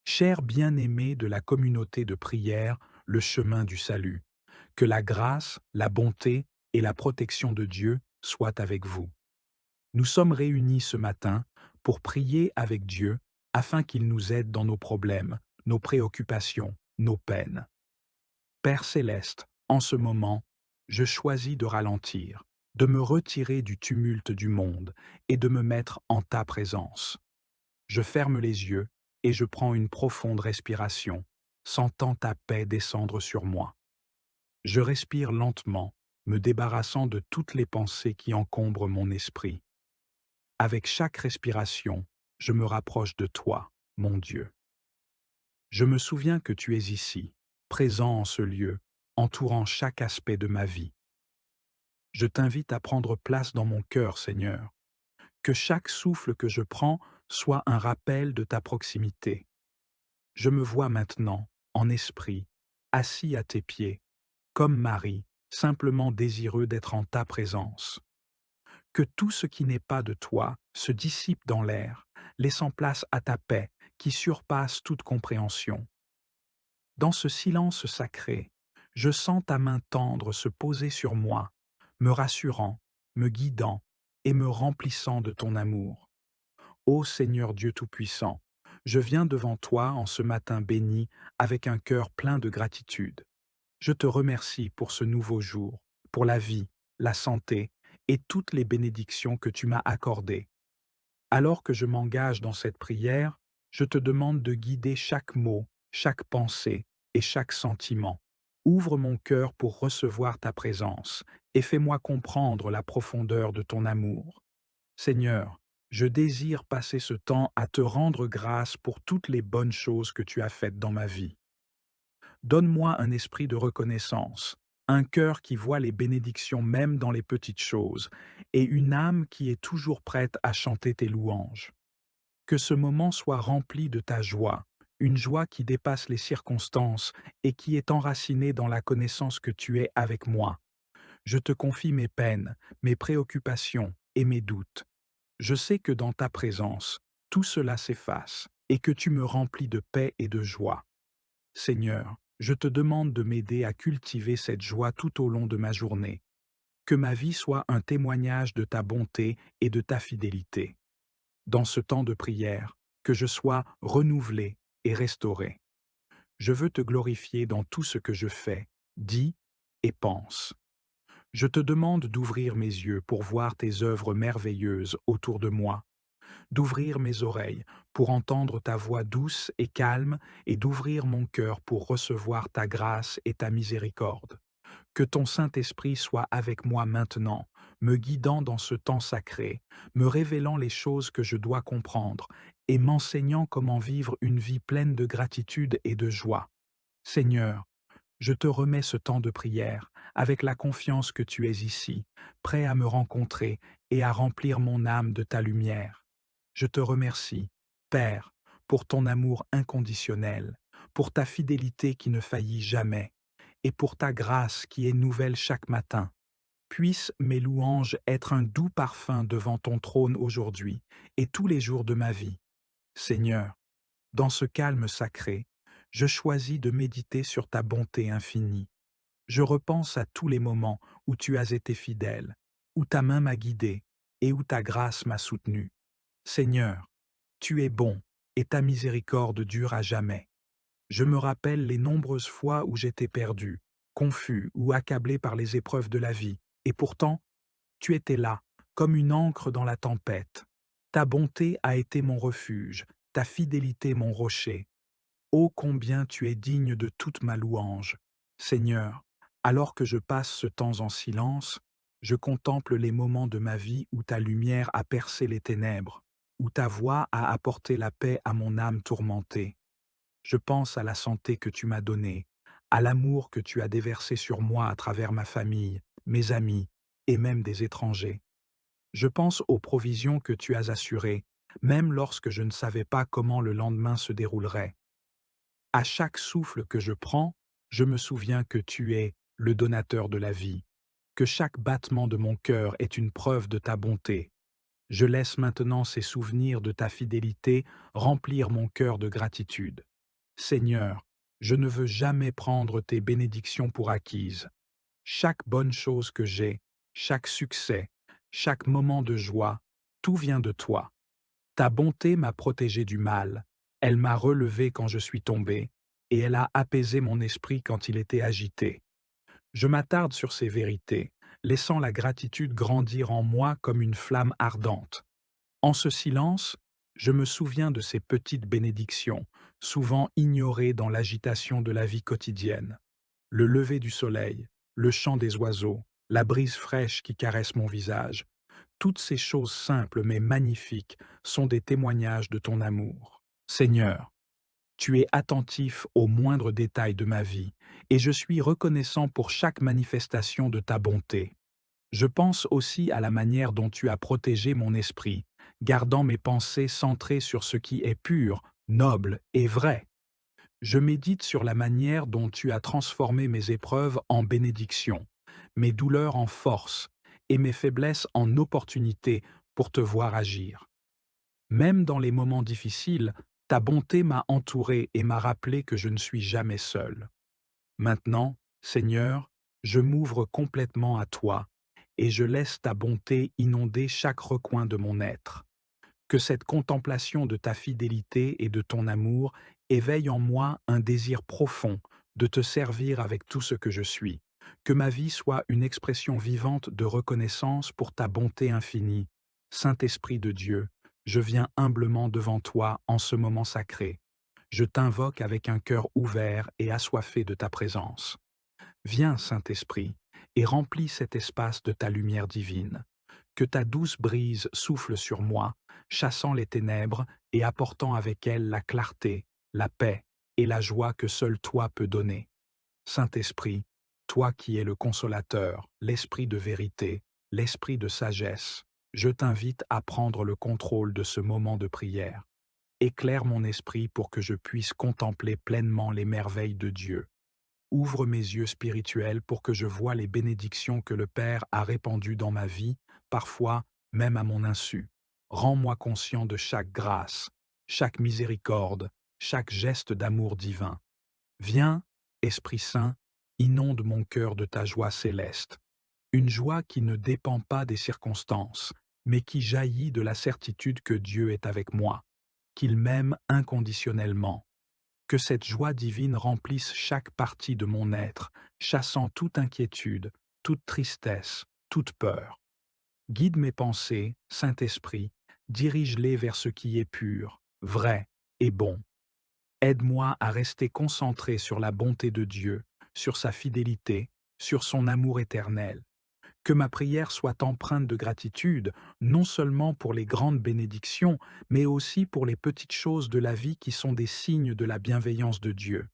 Cher bien-aimé de la communauté de prière, le chemin du salut, que la grâce, la bonté et la protection de Dieu soient avec vous. Nous sommes réunis ce matin pour prier avec Dieu afin qu'il nous aide dans nos problèmes, nos préoccupations, nos peines. Père céleste, en ce moment, je choisis de ralentir, de me retirer du tumulte du monde et de me mettre en ta présence. Je ferme les yeux et je prends une profonde respiration, sentant ta paix descendre sur moi. Je respire lentement, me débarrassant de toutes les pensées qui encombrent mon esprit. Avec chaque respiration, je me rapproche de toi, mon Dieu. Je me souviens que tu es ici, présent en ce lieu, entourant chaque aspect de ma vie. Je t'invite à prendre place dans mon cœur, Seigneur, que chaque souffle que je prends soit un rappel de ta proximité. Je me vois maintenant, en esprit, assis à tes pieds, comme Marie, simplement désireux d'être en ta présence. Que tout ce qui n'est pas de toi se dissipe dans l'air, laissant place à ta paix qui surpasse toute compréhension. Dans ce silence sacré, je sens ta main tendre se poser sur moi, me rassurant, me guidant et me remplissant de ton amour. Ô Seigneur Dieu Tout-Puissant, je viens devant toi en ce matin béni avec un cœur plein de gratitude. Je te remercie pour ce nouveau jour, pour la vie, la santé et toutes les bénédictions que tu m'as accordées. Alors que je m'engage dans cette prière, je te demande de guider chaque mot, chaque pensée et chaque sentiment. Ouvre mon cœur pour recevoir ta présence et fais-moi comprendre la profondeur de ton amour. Seigneur, je désire passer ce temps à te rendre grâce pour toutes les bonnes choses que tu as faites dans ma vie. Donne-moi un esprit de reconnaissance, un cœur qui voit les bénédictions même dans les petites choses, et une âme qui est toujours prête à chanter tes louanges. Que ce moment soit rempli de ta joie, une joie qui dépasse les circonstances et qui est enracinée dans la connaissance que tu es avec moi. Je te confie mes peines, mes préoccupations et mes doutes. Je sais que dans ta présence, tout cela s'efface et que tu me remplis de paix et de joie. Seigneur, je te demande de m'aider à cultiver cette joie tout au long de ma journée. Que ma vie soit un témoignage de ta bonté et de ta fidélité. Dans ce temps de prière, que je sois renouvelé et restauré. Je veux te glorifier dans tout ce que je fais, dis et pense. Je te demande d'ouvrir mes yeux pour voir tes œuvres merveilleuses autour de moi, d'ouvrir mes oreilles pour entendre ta voix douce et calme et d'ouvrir mon cœur pour recevoir ta grâce et ta miséricorde. Que ton Saint-Esprit soit avec moi maintenant, me guidant dans ce temps sacré, me révélant les choses que je dois comprendre et m'enseignant comment vivre une vie pleine de gratitude et de joie. Seigneur, je te remets ce temps de prière avec la confiance que tu es ici, prêt à me rencontrer et à remplir mon âme de ta lumière. Je te remercie, Père, pour ton amour inconditionnel, pour ta fidélité qui ne faillit jamais, et pour ta grâce qui est nouvelle chaque matin. Puissent mes louanges être un doux parfum devant ton trône aujourd'hui et tous les jours de ma vie. Seigneur, dans ce calme sacré, je choisis de méditer sur ta bonté infinie. Je repense à tous les moments où tu as été fidèle, où ta main m'a guidé et où ta grâce m'a soutenu. Seigneur, tu es bon et ta miséricorde dure à jamais. Je me rappelle les nombreuses fois où j'étais perdu, confus ou accablé par les épreuves de la vie, et pourtant, tu étais là, comme une ancre dans la tempête. Ta bonté a été mon refuge, ta fidélité mon rocher. Ô combien tu es digne de toute ma louange. Seigneur, alors que je passe ce temps en silence, je contemple les moments de ma vie où ta lumière a percé les ténèbres, où ta voix a apporté la paix à mon âme tourmentée. Je pense à la santé que tu m'as donnée, à l'amour que tu as déversé sur moi à travers ma famille, mes amis et même des étrangers. Je pense aux provisions que tu as assurées, même lorsque je ne savais pas comment le lendemain se déroulerait. À chaque souffle que je prends, je me souviens que tu es le donateur de la vie, que chaque battement de mon cœur est une preuve de ta bonté. Je laisse maintenant ces souvenirs de ta fidélité remplir mon cœur de gratitude. Seigneur, je ne veux jamais prendre tes bénédictions pour acquises. Chaque bonne chose que j'ai, chaque succès, chaque moment de joie, tout vient de toi. Ta bonté m'a protégé du mal, elle m'a relevé quand je suis tombé, et elle a apaisé mon esprit quand il était agité. Je m'attarde sur ces vérités, laissant la gratitude grandir en moi comme une flamme ardente. En ce silence, je me souviens de ces petites bénédictions, souvent ignorées dans l'agitation de la vie quotidienne. Le lever du soleil, le chant des oiseaux, la brise fraîche qui caresse mon visage, toutes ces choses simples mais magnifiques sont des témoignages de ton amour. Seigneur, tu es attentif aux moindres détails de ma vie, et je suis reconnaissant pour chaque manifestation de ta bonté. Je pense aussi à la manière dont tu as protégé mon esprit, gardant mes pensées centrées sur ce qui est pur, noble et vrai. Je médite sur la manière dont tu as transformé mes épreuves en bénédictions, mes douleurs en force et mes faiblesses en opportunités pour te voir agir. Même dans les moments difficiles, ta bonté m'a entouré et m'a rappelé que je ne suis jamais seul. Maintenant, Seigneur, je m'ouvre complètement à toi et je laisse ta bonté inonder chaque recoin de mon être. Que cette contemplation de ta fidélité et de ton amour éveille en moi un désir profond de te servir avec tout ce que je suis. Que ma vie soit une expression vivante de reconnaissance pour ta bonté infinie. Saint-Esprit de Dieu, je viens humblement devant toi en ce moment sacré. Je t'invoque avec un cœur ouvert et assoiffé de ta présence. Viens, Saint-Esprit, et remplis cet espace de ta lumière divine. Que ta douce brise souffle sur moi, chassant les ténèbres et apportant avec elle la clarté, la paix et la joie que seul toi peux donner. Saint-Esprit, toi qui es le consolateur, l'esprit de vérité, l'esprit de sagesse, je t'invite à prendre le contrôle de ce moment de prière. Éclaire mon esprit pour que je puisse contempler pleinement les merveilles de Dieu. Ouvre mes yeux spirituels pour que je voie les bénédictions que le Père a répandues dans ma vie, parfois même à mon insu. Rends-moi conscient de chaque grâce, chaque miséricorde, chaque geste d'amour divin. Viens, Esprit Saint, inonde mon cœur de ta joie céleste. Une joie qui ne dépend pas des circonstances, mais qui jaillit de la certitude que Dieu est avec moi, qu'il m'aime inconditionnellement. Que cette joie divine remplisse chaque partie de mon être, chassant toute inquiétude, toute tristesse, toute peur. Guide mes pensées, Saint-Esprit, dirige-les vers ce qui est pur, vrai et bon. Aide-moi à rester concentré sur la bonté de Dieu, sur sa fidélité, sur son amour éternel. Que ma prière soit empreinte de gratitude, non seulement pour les grandes bénédictions, mais aussi pour les petites choses de la vie qui sont des signes de la bienveillance de Dieu.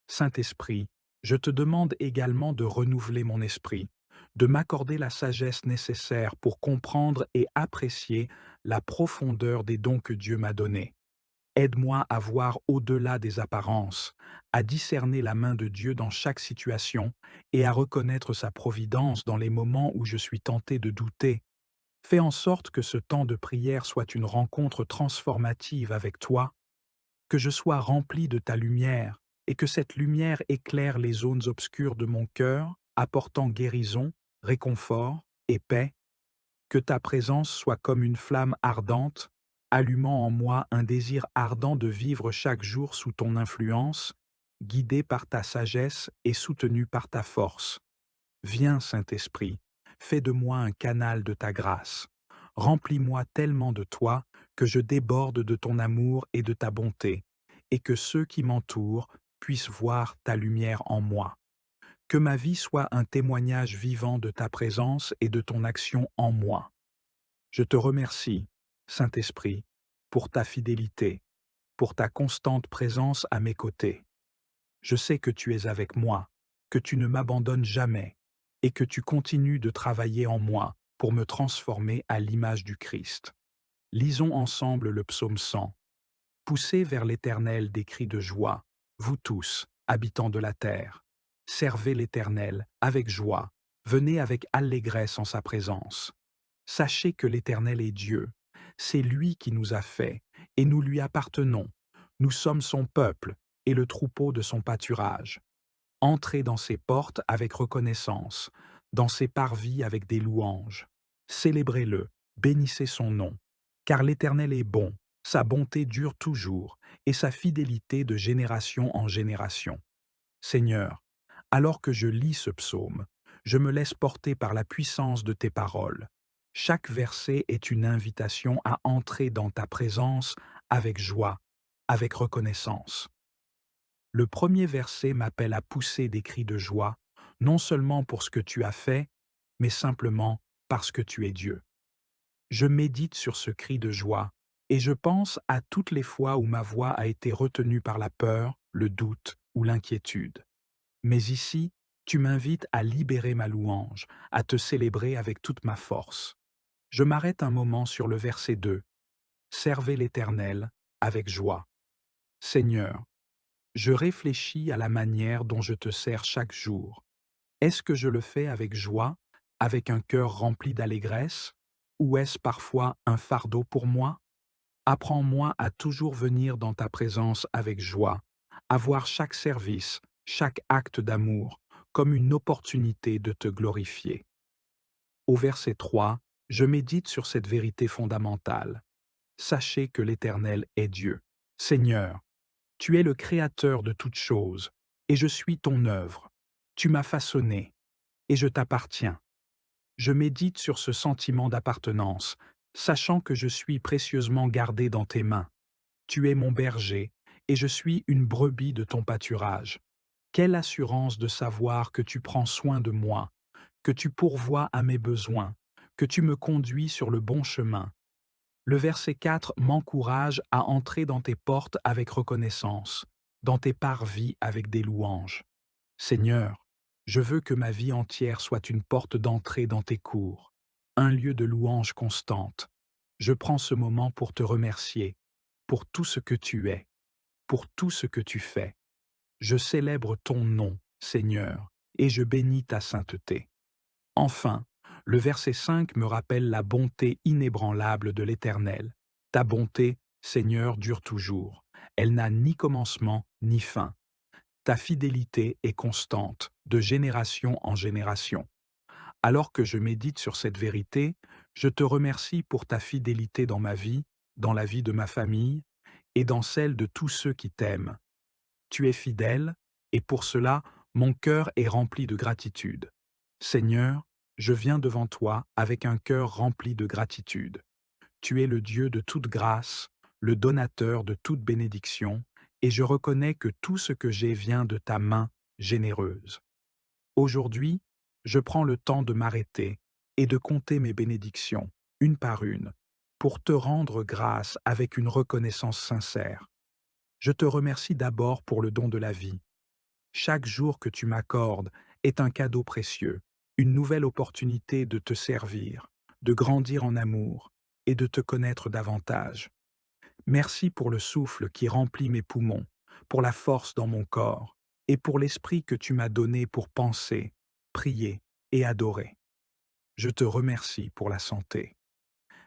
Saint-Esprit, je te demande également de renouveler mon esprit, de m'accorder la sagesse nécessaire pour comprendre et apprécier la profondeur des dons que Dieu m'a donnés. Aide-moi à voir au-delà des apparences, à discerner la main de Dieu dans chaque situation et à reconnaître sa providence dans les moments où je suis tenté de douter. Fais en sorte que ce temps de prière soit une rencontre transformative avec toi, que je sois rempli de ta lumière et que cette lumière éclaire les zones obscures de mon cœur, apportant guérison, réconfort et paix. Que ta présence soit comme une flamme ardente, allumant en moi un désir ardent de vivre chaque jour sous ton influence, guidé par ta sagesse et soutenu par ta force. Viens, Saint-Esprit, fais de moi un canal de ta grâce. Remplis-moi tellement de toi que je déborde de ton amour et de ta bonté, et que ceux qui m'entourent puissent voir ta lumière en moi. Que ma vie soit un témoignage vivant de ta présence et de ton action en moi. Je te remercie, Saint-Esprit, pour ta fidélité, pour ta constante présence à mes côtés. Je sais que tu es avec moi, que tu ne m'abandonnes jamais, et que tu continues de travailler en moi pour me transformer à l'image du Christ. Lisons ensemble le psaume 100. Poussez vers l'Éternel des cris de joie, vous tous, habitants de la terre. Servez l'Éternel avec joie, venez avec allégresse en sa présence. Sachez que l'Éternel est Dieu, c'est lui qui nous a fait, et nous lui appartenons. Nous sommes son peuple, et le troupeau de son pâturage. Entrez dans ses portes avec reconnaissance, dans ses parvis avec des louanges. Célébrez-le, bénissez son nom. Car l'Éternel est bon, sa bonté dure toujours, et sa fidélité de génération en génération. Seigneur, alors que je lis ce psaume, je me laisse porter par la puissance de tes paroles. Chaque verset est une invitation à entrer dans ta présence avec joie, avec reconnaissance. Le premier verset m'appelle à pousser des cris de joie, non seulement pour ce que tu as fait, mais simplement parce que tu es Dieu. Je médite sur ce cri de joie et je pense à toutes les fois où ma voix a été retenue par la peur, le doute ou l'inquiétude. Mais ici, tu m'invites à libérer ma louange, à te célébrer avec toute ma force. Je m'arrête un moment sur le verset 2. Servez l'Éternel avec joie. Seigneur, je réfléchis à la manière dont je te sers chaque jour. Est-ce que je le fais avec joie, avec un cœur rempli d'allégresse, ou est-ce parfois un fardeau pour moi? Apprends-moi à toujours venir dans ta présence avec joie, à voir chaque service, chaque acte d'amour, comme une opportunité de te glorifier. Au verset 3, je médite sur cette vérité fondamentale. Sachez que l'Éternel est Dieu. Seigneur, tu es le Créateur de toutes choses, et je suis ton œuvre. Tu m'as façonné, et je t'appartiens. Je médite sur ce sentiment d'appartenance, sachant que je suis précieusement gardé dans tes mains. Tu es mon berger, et je suis une brebis de ton pâturage. Quelle assurance de savoir que tu prends soin de moi, que tu pourvois à mes besoins, que tu me conduis sur le bon chemin. Le verset 4 m'encourage à entrer dans tes portes avec reconnaissance, dans tes parvis avec des louanges. Seigneur, je veux que ma vie entière soit une porte d'entrée dans tes cours, un lieu de louange constante. Je prends ce moment pour te remercier, pour tout ce que tu es, pour tout ce que tu fais. Je célèbre ton nom, Seigneur, et je bénis ta sainteté. Enfin, le verset 5 me rappelle la bonté inébranlable de l'Éternel. Ta bonté, Seigneur, dure toujours. Elle n'a ni commencement ni fin. Ta fidélité est constante, de génération en génération. Alors que je médite sur cette vérité, je te remercie pour ta fidélité dans ma vie, dans la vie de ma famille et dans celle de tous ceux qui t'aiment. Tu es fidèle, et pour cela, mon cœur est rempli de gratitude. Seigneur, je viens devant toi avec un cœur rempli de gratitude. Tu es le Dieu de toute grâce, le donateur de toute bénédiction, et je reconnais que tout ce que j'ai vient de ta main généreuse. Aujourd'hui, je prends le temps de m'arrêter et de compter mes bénédictions, une par une, pour te rendre grâce avec une reconnaissance sincère. Je te remercie d'abord pour le don de la vie. Chaque jour que tu m'accordes est un cadeau précieux, une nouvelle opportunité de te servir, de grandir en amour et de te connaître davantage. Merci pour le souffle qui remplit mes poumons, pour la force dans mon corps et pour l'esprit que tu m'as donné pour penser, prier et adorer. Je te remercie pour la santé.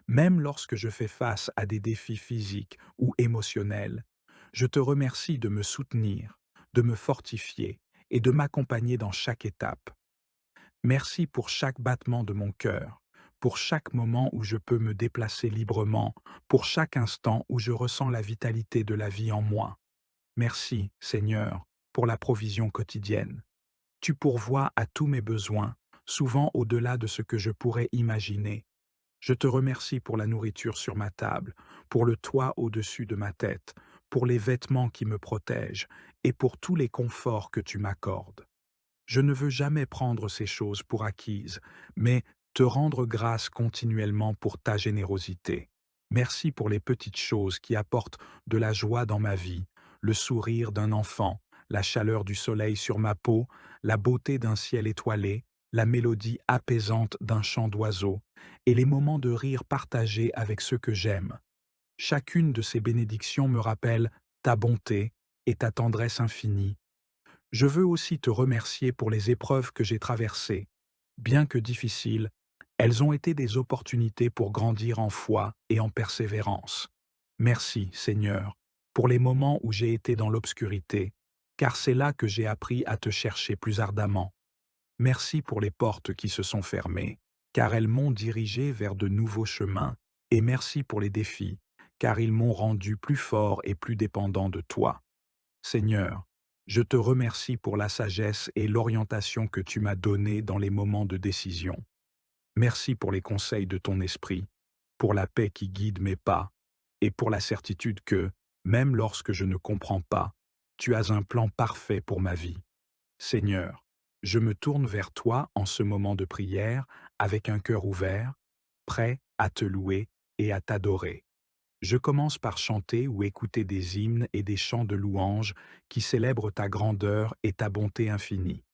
Même lorsque je fais face à des défis physiques ou émotionnels, je te remercie de me soutenir, de me fortifier et de m'accompagner dans chaque étape. Merci pour chaque battement de mon cœur, pour chaque moment où je peux me déplacer librement, pour chaque instant où je ressens la vitalité de la vie en moi. Merci, Seigneur, pour la provision quotidienne. Tu pourvois à tous mes besoins, souvent au-delà de ce que je pourrais imaginer. Je te remercie pour la nourriture sur ma table, pour le toit au-dessus de ma tête, pour les vêtements qui me protègent et pour tous les conforts que tu m'accordes. Je ne veux jamais prendre ces choses pour acquises, mais te rendre grâce continuellement pour ta générosité. Merci pour les petites choses qui apportent de la joie dans ma vie, le sourire d'un enfant, la chaleur du soleil sur ma peau, la beauté d'un ciel étoilé, la mélodie apaisante d'un chant d'oiseau, et les moments de rire partagés avec ceux que j'aime. Chacune de ces bénédictions me rappelle ta bonté et ta tendresse infinie. Je veux aussi te remercier pour les épreuves que j'ai traversées. Bien que difficiles, elles ont été des opportunités pour grandir en foi et en persévérance. Merci, Seigneur, pour les moments où j'ai été dans l'obscurité, car c'est là que j'ai appris à te chercher plus ardemment. Merci pour les portes qui se sont fermées, car elles m'ont dirigé vers de nouveaux chemins, et merci pour les défis, car ils m'ont rendu plus fort et plus dépendant de toi. Seigneur, je te remercie pour la sagesse et l'orientation que tu m'as donnée dans les moments de décision. Merci pour les conseils de ton esprit, pour la paix qui guide mes pas, et pour la certitude que, même lorsque je ne comprends pas, tu as un plan parfait pour ma vie. Seigneur, je me tourne vers toi en ce moment de prière avec un cœur ouvert, prêt à te louer et à t'adorer. Je commence par chanter ou écouter des hymnes et des chants de louanges qui célèbrent ta grandeur et ta bonté infinie.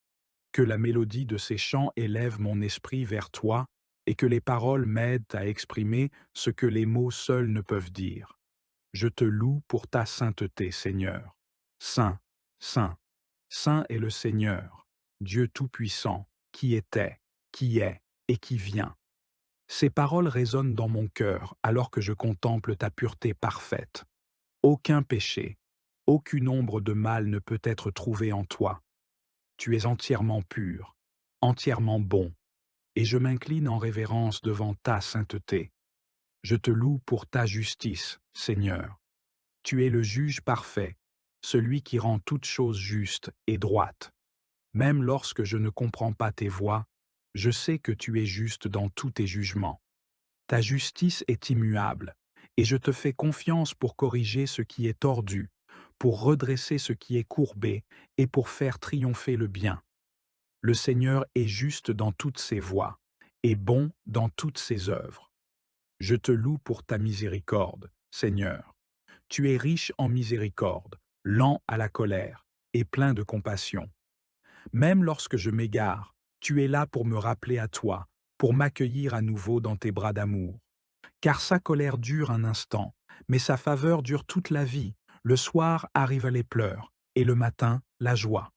Que la mélodie de ces chants élève mon esprit vers toi et que les paroles m'aident à exprimer ce que les mots seuls ne peuvent dire. Je te loue pour ta sainteté, Seigneur. Saint, saint, saint est le Seigneur, Dieu Tout-Puissant, qui était, qui est et qui vient. Ces paroles résonnent dans mon cœur alors que je contemple ta pureté parfaite. Aucun péché, aucune ombre de mal ne peut être trouvée en toi. Tu es entièrement pur, entièrement bon, et je m'incline en révérence devant ta sainteté. Je te loue pour ta justice, Seigneur. Tu es le juge parfait, celui qui rend toutes choses justes et droites. Même lorsque je ne comprends pas tes voies, je sais que tu es juste dans tous tes jugements. Ta justice est immuable, et je te fais confiance pour corriger ce qui est tordu, pour redresser ce qui est courbé, et pour faire triompher le bien. Le Seigneur est juste dans toutes ses voies, et bon dans toutes ses œuvres. Je te loue pour ta miséricorde, Seigneur. Tu es riche en miséricorde, lent à la colère, et plein de compassion. Même lorsque je m'égare, tu es là pour me rappeler à toi, pour m'accueillir à nouveau dans tes bras d'amour. Car sa colère dure un instant, mais sa faveur dure toute la vie. Le soir arrivent les pleurs, et le matin, la joie.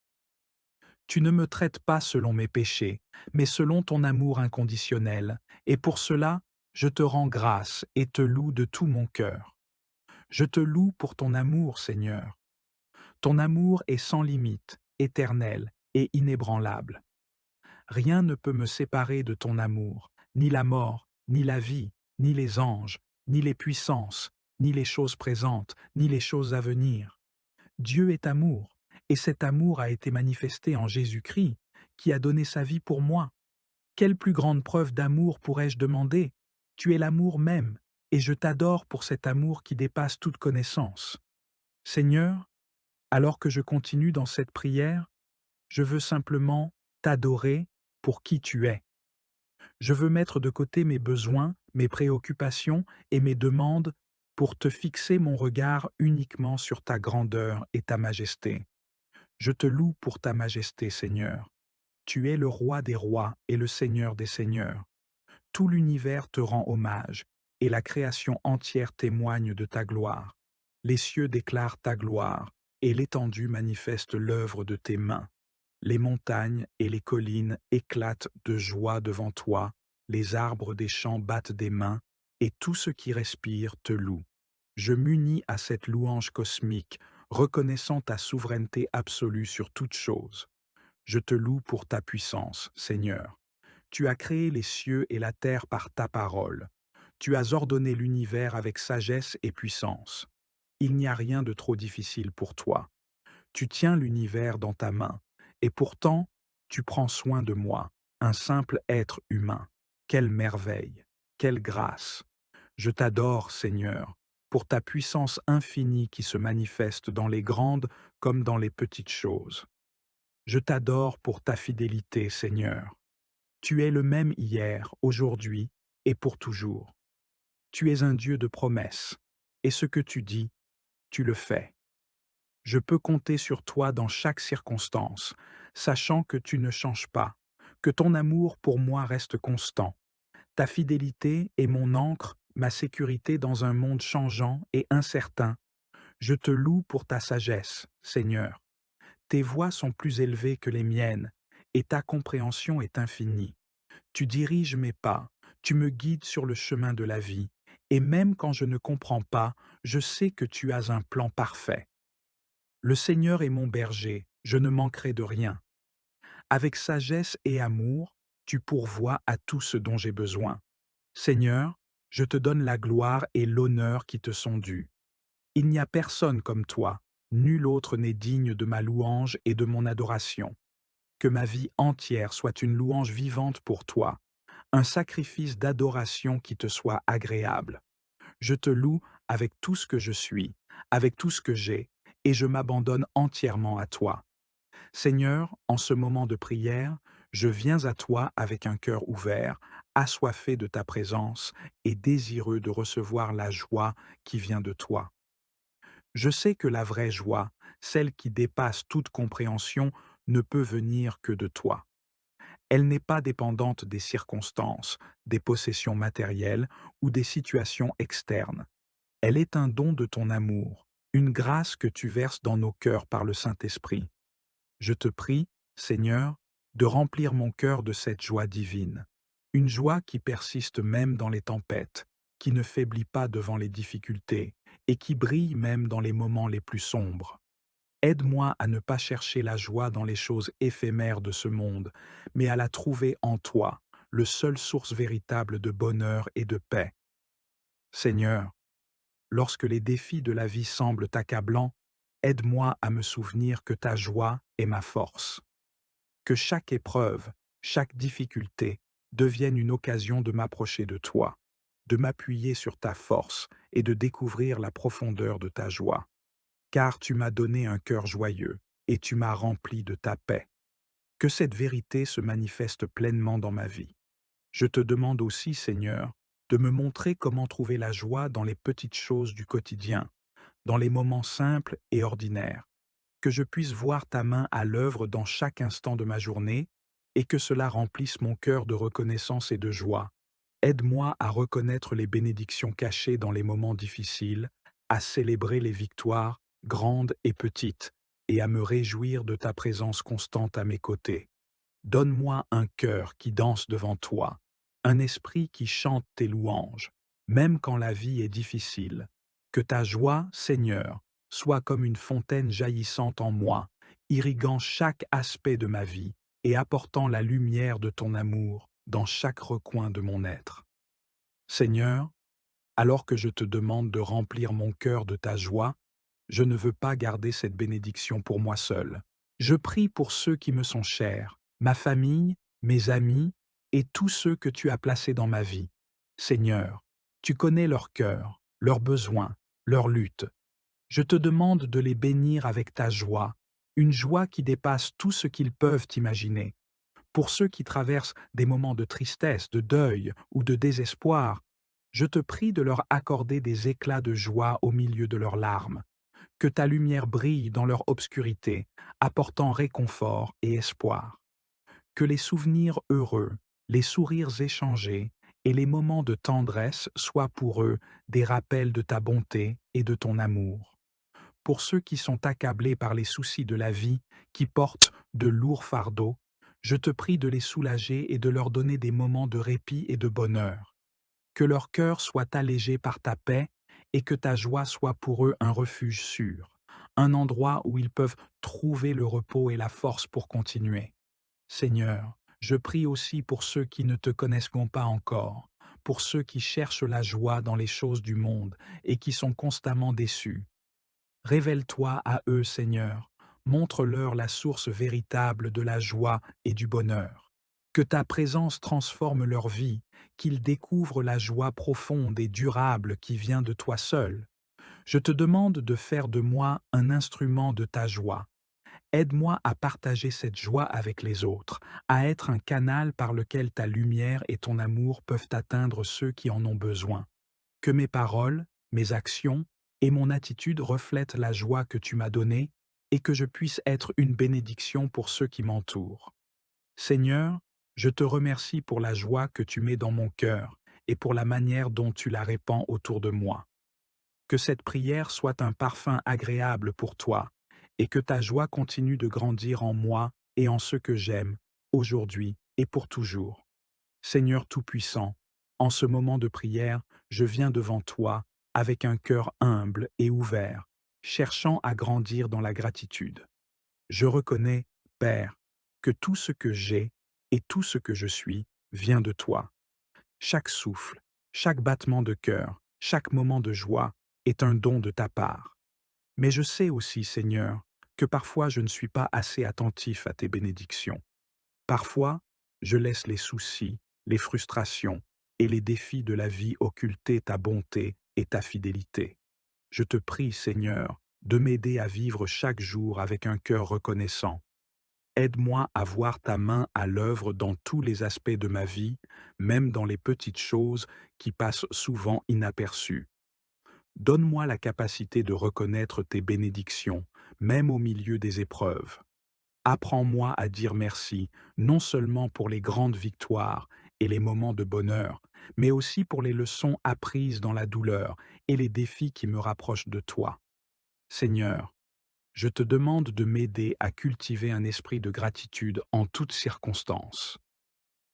Tu ne me traites pas selon mes péchés, mais selon ton amour inconditionnel, et pour cela, je te rends grâce et te loue de tout mon cœur. Je te loue pour ton amour, Seigneur. Ton amour est sans limite, éternel et inébranlable. Rien ne peut me séparer de ton amour, ni la mort, ni la vie, ni les anges, ni les puissances, ni les choses présentes, ni les choses à venir. Dieu est amour, et cet amour a été manifesté en Jésus-Christ, qui a donné sa vie pour moi. Quelle plus grande preuve d'amour pourrais-je demander? Tu es l'amour même, et je t'adore pour cet amour qui dépasse toute connaissance. Seigneur, alors que je continue dans cette prière, je veux simplement t'adorer pour qui tu es. Je veux mettre de côté mes besoins, mes préoccupations et mes demandes pour te fixer mon regard uniquement sur ta grandeur et ta majesté. Je te loue pour ta majesté, Seigneur. Tu es le roi des rois et le Seigneur des seigneurs. Tout l'univers te rend hommage, et la création entière témoigne de ta gloire. Les cieux déclarent ta gloire, et l'étendue manifeste l'œuvre de tes mains. Les montagnes et les collines éclatent de joie devant toi, les arbres des champs battent des mains, et tout ce qui respire te loue. Je m'unis à cette louange cosmique, reconnaissant ta souveraineté absolue sur toute chose. Je te loue pour ta puissance, Seigneur. Tu as créé les cieux et la terre par ta parole. Tu as ordonné l'univers avec sagesse et puissance. Il n'y a rien de trop difficile pour toi. Tu tiens l'univers dans ta main, et pourtant, tu prends soin de moi, un simple être humain. Quelle merveille, quelle grâce. Je t'adore, Seigneur, pour ta puissance infinie qui se manifeste dans les grandes comme dans les petites choses. Je t'adore pour ta fidélité, Seigneur. Tu es le même hier, aujourd'hui et pour toujours. Tu es un Dieu de promesses, et ce que tu dis, tu le fais. Je peux compter sur toi dans chaque circonstance, sachant que tu ne changes pas, que ton amour pour moi reste constant. Ta fidélité est mon ancre, ma sécurité dans un monde changeant et incertain. Je te loue pour ta sagesse, Seigneur. Tes voies sont plus élevées que les miennes, et ta compréhension est infinie. Tu diriges mes pas, tu me guides sur le chemin de la vie, et même quand je ne comprends pas, je sais que tu as un plan parfait. Le Seigneur est mon berger, je ne manquerai de rien. Avec sagesse et amour, tu pourvois à tout ce dont j'ai besoin. Seigneur, je te donne la gloire et l'honneur qui te sont dus. Il n'y a personne comme toi, nul autre n'est digne de ma louange et de mon adoration. Que ma vie entière soit une louange vivante pour toi, un sacrifice d'adoration qui te soit agréable. Je te loue avec tout ce que je suis, avec tout ce que j'ai, et je m'abandonne entièrement à toi. Seigneur, en ce moment de prière, je viens à toi avec un cœur ouvert, assoiffé de ta présence et désireux de recevoir la joie qui vient de toi. Je sais que la vraie joie, celle qui dépasse toute compréhension, ne peut venir que de toi. Elle n'est pas dépendante des circonstances, des possessions matérielles ou des situations externes. Elle est un don de ton amour, une grâce que tu verses dans nos cœurs par le Saint-Esprit. Je te prie, Seigneur, de remplir mon cœur de cette joie divine, une joie qui persiste même dans les tempêtes, qui ne faiblit pas devant les difficultés et qui brille même dans les moments les plus sombres. Aide-moi à ne pas chercher la joie dans les choses éphémères de ce monde, mais à la trouver en toi, le seul source véritable de bonheur et de paix. Seigneur, lorsque les défis de la vie semblent accablants, aide-moi à me souvenir que ta joie est ma force. Que chaque épreuve, chaque difficulté devienne une occasion de m'approcher de toi, de m'appuyer sur ta force et de découvrir la profondeur de ta joie. Car tu m'as donné un cœur joyeux et tu m'as rempli de ta paix. Que cette vérité se manifeste pleinement dans ma vie. Je te demande aussi, Seigneur, de me montrer comment trouver la joie dans les petites choses du quotidien, dans les moments simples et ordinaires, que je puisse voir ta main à l'œuvre dans chaque instant de ma journée et que cela remplisse mon cœur de reconnaissance et de joie. Aide-moi à reconnaître les bénédictions cachées dans les moments difficiles, à célébrer les victoires, grandes et petites, et à me réjouir de ta présence constante à mes côtés. Donne-moi un cœur qui danse devant toi, un esprit qui chante tes louanges, même quand la vie est difficile. Que ta joie, Seigneur, soit comme une fontaine jaillissante en moi, irriguant chaque aspect de ma vie et apportant la lumière de ton amour dans chaque recoin de mon être. Seigneur, alors que je te demande de remplir mon cœur de ta joie, je ne veux pas garder cette bénédiction pour moi seul. Je prie pour ceux qui me sont chers, ma famille, mes amis et tous ceux que tu as placés dans ma vie. Seigneur, tu connais leur cœur, leurs besoins, leurs luttes. Je te demande de les bénir avec ta joie, une joie qui dépasse tout ce qu'ils peuvent imaginer. Pour ceux qui traversent des moments de tristesse, de deuil ou de désespoir, je te prie de leur accorder des éclats de joie au milieu de leurs larmes. Que ta lumière brille dans leur obscurité, apportant réconfort et espoir. Que les souvenirs heureux, les sourires échangés et les moments de tendresse soient pour eux des rappels de ta bonté et de ton amour. Pour ceux qui sont accablés par les soucis de la vie, qui portent de lourds fardeaux, je te prie de les soulager et de leur donner des moments de répit et de bonheur. Que leur cœur soit allégé par ta paix et que ta joie soit pour eux un refuge sûr, un endroit où ils peuvent trouver le repos et la force pour continuer. Seigneur, je prie aussi pour ceux qui ne te connaisseront pas encore, pour ceux qui cherchent la joie dans les choses du monde et qui sont constamment déçus. Révèle-toi à eux, Seigneur, montre-leur la source véritable de la joie et du bonheur. Que ta présence transforme leur vie, qu'ils découvrent la joie profonde et durable qui vient de toi seul. Je te demande de faire de moi un instrument de ta joie. Aide-moi à partager cette joie avec les autres, à être un canal par lequel ta lumière et ton amour peuvent atteindre ceux qui en ont besoin. Que mes paroles, mes actions et mon attitude reflètent la joie que tu m'as donnée et que je puisse être une bénédiction pour ceux qui m'entourent. Seigneur, je te remercie pour la joie que tu mets dans mon cœur et pour la manière dont tu la répands autour de moi. Que cette prière soit un parfum agréable pour toi et que ta joie continue de grandir en moi et en ceux que j'aime, aujourd'hui et pour toujours. Seigneur Tout-Puissant, En ce moment de prière, je viens devant toi avec un cœur humble et ouvert, cherchant à grandir dans la gratitude. Je reconnais, Père, que tout ce que j'ai et tout ce que je suis vient de toi. Chaque souffle, chaque battement de cœur, chaque moment de joie est un don de ta part. Mais je sais aussi, Seigneur, que parfois je ne suis pas assez attentif à tes bénédictions. Parfois, je laisse les soucis, les frustrations et les défis de la vie occulter ta bonté et ta fidélité. Je te prie, Seigneur, de m'aider à vivre chaque jour avec un cœur reconnaissant. Aide-moi à voir ta main à l'œuvre dans tous les aspects de ma vie, même dans les petites choses qui passent souvent inaperçues. Donne-moi la capacité de reconnaître tes bénédictions, même au milieu des épreuves. Apprends-moi à dire merci, non seulement pour les grandes victoires et les moments de bonheur, mais aussi pour les leçons apprises dans la douleur et les défis qui me rapprochent de toi. Seigneur, je te demande de m'aider à cultiver un esprit de gratitude en toutes circonstances.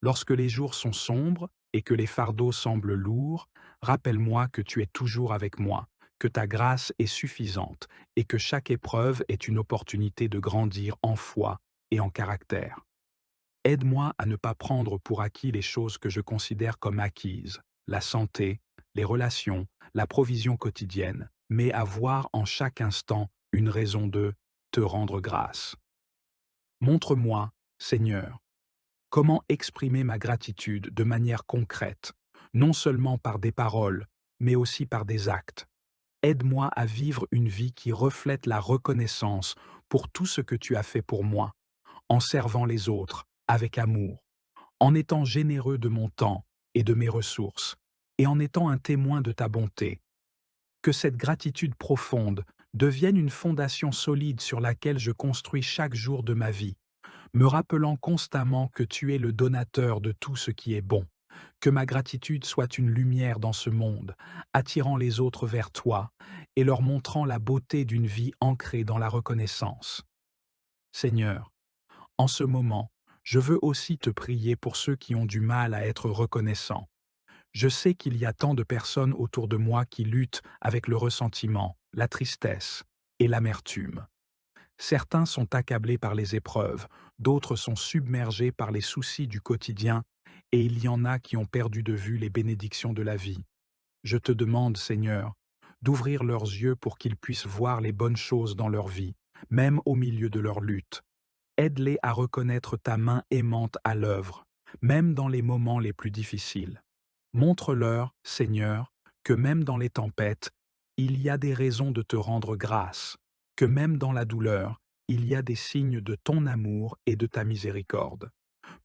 Lorsque les jours sont sombres et que les fardeaux semblent lourds, rappelle-moi que tu es toujours avec moi, que ta grâce est suffisante et que chaque épreuve est une opportunité de grandir en foi et en caractère. Aide-moi à ne pas prendre pour acquis les choses que je considère comme acquises, la santé, les relations, la provision quotidienne, mais à voir en chaque instant une raison de te rendre grâce. Montre-moi, Seigneur, comment exprimer ma gratitude de manière concrète, non seulement par des paroles, mais aussi par des actes. Aide-moi à vivre une vie qui reflète la reconnaissance pour tout ce que tu as fait pour moi, en servant les autres avec amour, en étant généreux de mon temps et de mes ressources, et en étant un témoin de ta bonté. Que cette gratitude profonde devienne une fondation solide sur laquelle je construis chaque jour de ma vie, me rappelant constamment que tu es le donateur de tout ce qui est bon. Que ma gratitude soit une lumière dans ce monde, attirant les autres vers toi et leur montrant la beauté d'une vie ancrée dans la reconnaissance. Seigneur, en ce moment, je veux aussi te prier pour ceux qui ont du mal à être reconnaissants. Je sais qu'il y a tant de personnes autour de moi qui luttent avec le ressentiment, la tristesse et l'amertume. Certains sont accablés par les épreuves, d'autres sont submergés par les soucis du quotidien, et il y en a qui ont perdu de vue les bénédictions de la vie. Je te demande, Seigneur, d'ouvrir leurs yeux pour qu'ils puissent voir les bonnes choses dans leur vie, même au milieu de leur lutte. Aide-les à reconnaître ta main aimante à l'œuvre, même dans les moments les plus difficiles. Montre-leur, Seigneur, que même dans les tempêtes, il y a des raisons de te rendre grâce, que même dans la douleur, il y a des signes de ton amour et de ta miséricorde.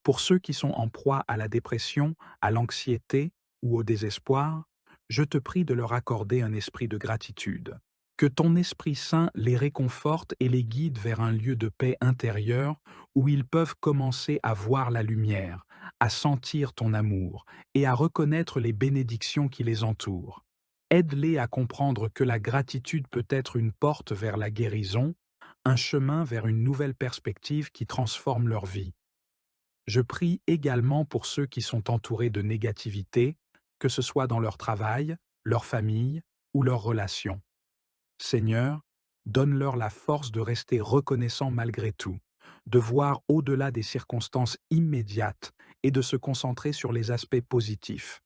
Pour ceux qui sont en proie à la dépression, à l'anxiété ou au désespoir, je te prie de leur accorder un esprit de gratitude. Que ton Esprit Saint les réconforte et les guide vers un lieu de paix intérieure où ils peuvent commencer à voir la lumière, à sentir ton amour et à reconnaître les bénédictions qui les entourent. Aide-les à comprendre que la gratitude peut être une porte vers la guérison, un chemin vers une nouvelle perspective qui transforme leur vie. Je prie également pour ceux qui sont entourés de négativité, que ce soit dans leur travail, leur famille ou leurs relations. Seigneur, donne-leur la force de rester reconnaissants malgré tout, de voir au-delà des circonstances immédiates et de se concentrer sur les aspects positifs.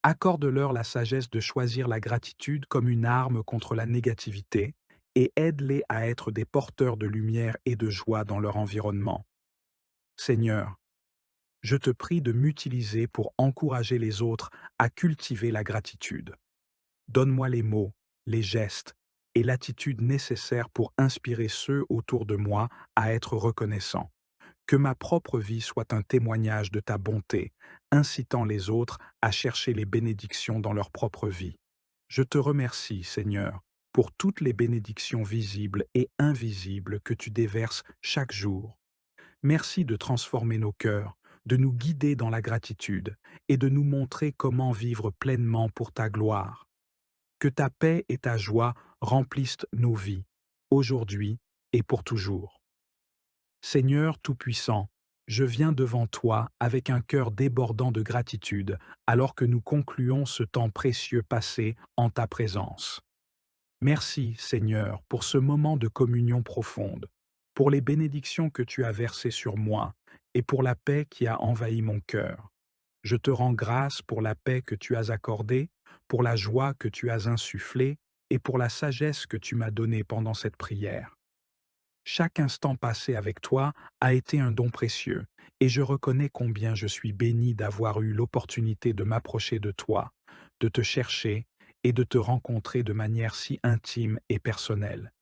Accorde-leur la sagesse de choisir la gratitude comme une arme contre la négativité et aide-les à être des porteurs de lumière et de joie dans leur environnement. Seigneur, je te prie de m'utiliser pour encourager les autres à cultiver la gratitude. Donne-moi les mots, les gestes et l'attitude nécessaire pour inspirer ceux autour de moi à être reconnaissants. Que ma propre vie soit un témoignage de ta bonté, incitant les autres à chercher les bénédictions dans leur propre vie. Je te remercie, Seigneur, pour toutes les bénédictions visibles et invisibles que tu déverses chaque jour. Merci de transformer nos cœurs, de nous guider dans la gratitude et de nous montrer comment vivre pleinement pour ta gloire. Que ta paix et ta joie remplissent nos vies, aujourd'hui et pour toujours. Seigneur Tout-Puissant, Je viens devant toi avec un cœur débordant de gratitude, alors que nous concluons ce temps précieux passé en ta présence. Merci, Seigneur, pour ce moment de communion profonde, pour les bénédictions que tu as versées sur moi et pour la paix qui a envahi mon cœur. Je te rends grâce pour la paix que tu as accordée, pour la joie que tu as insufflée et pour la sagesse que tu m'as donnée pendant cette prière. Chaque instant passé avec toi a été un don précieux, et je reconnais combien je suis béni d'avoir eu l'opportunité de m'approcher de toi, de te chercher et de te rencontrer de manière si intime et personnelle.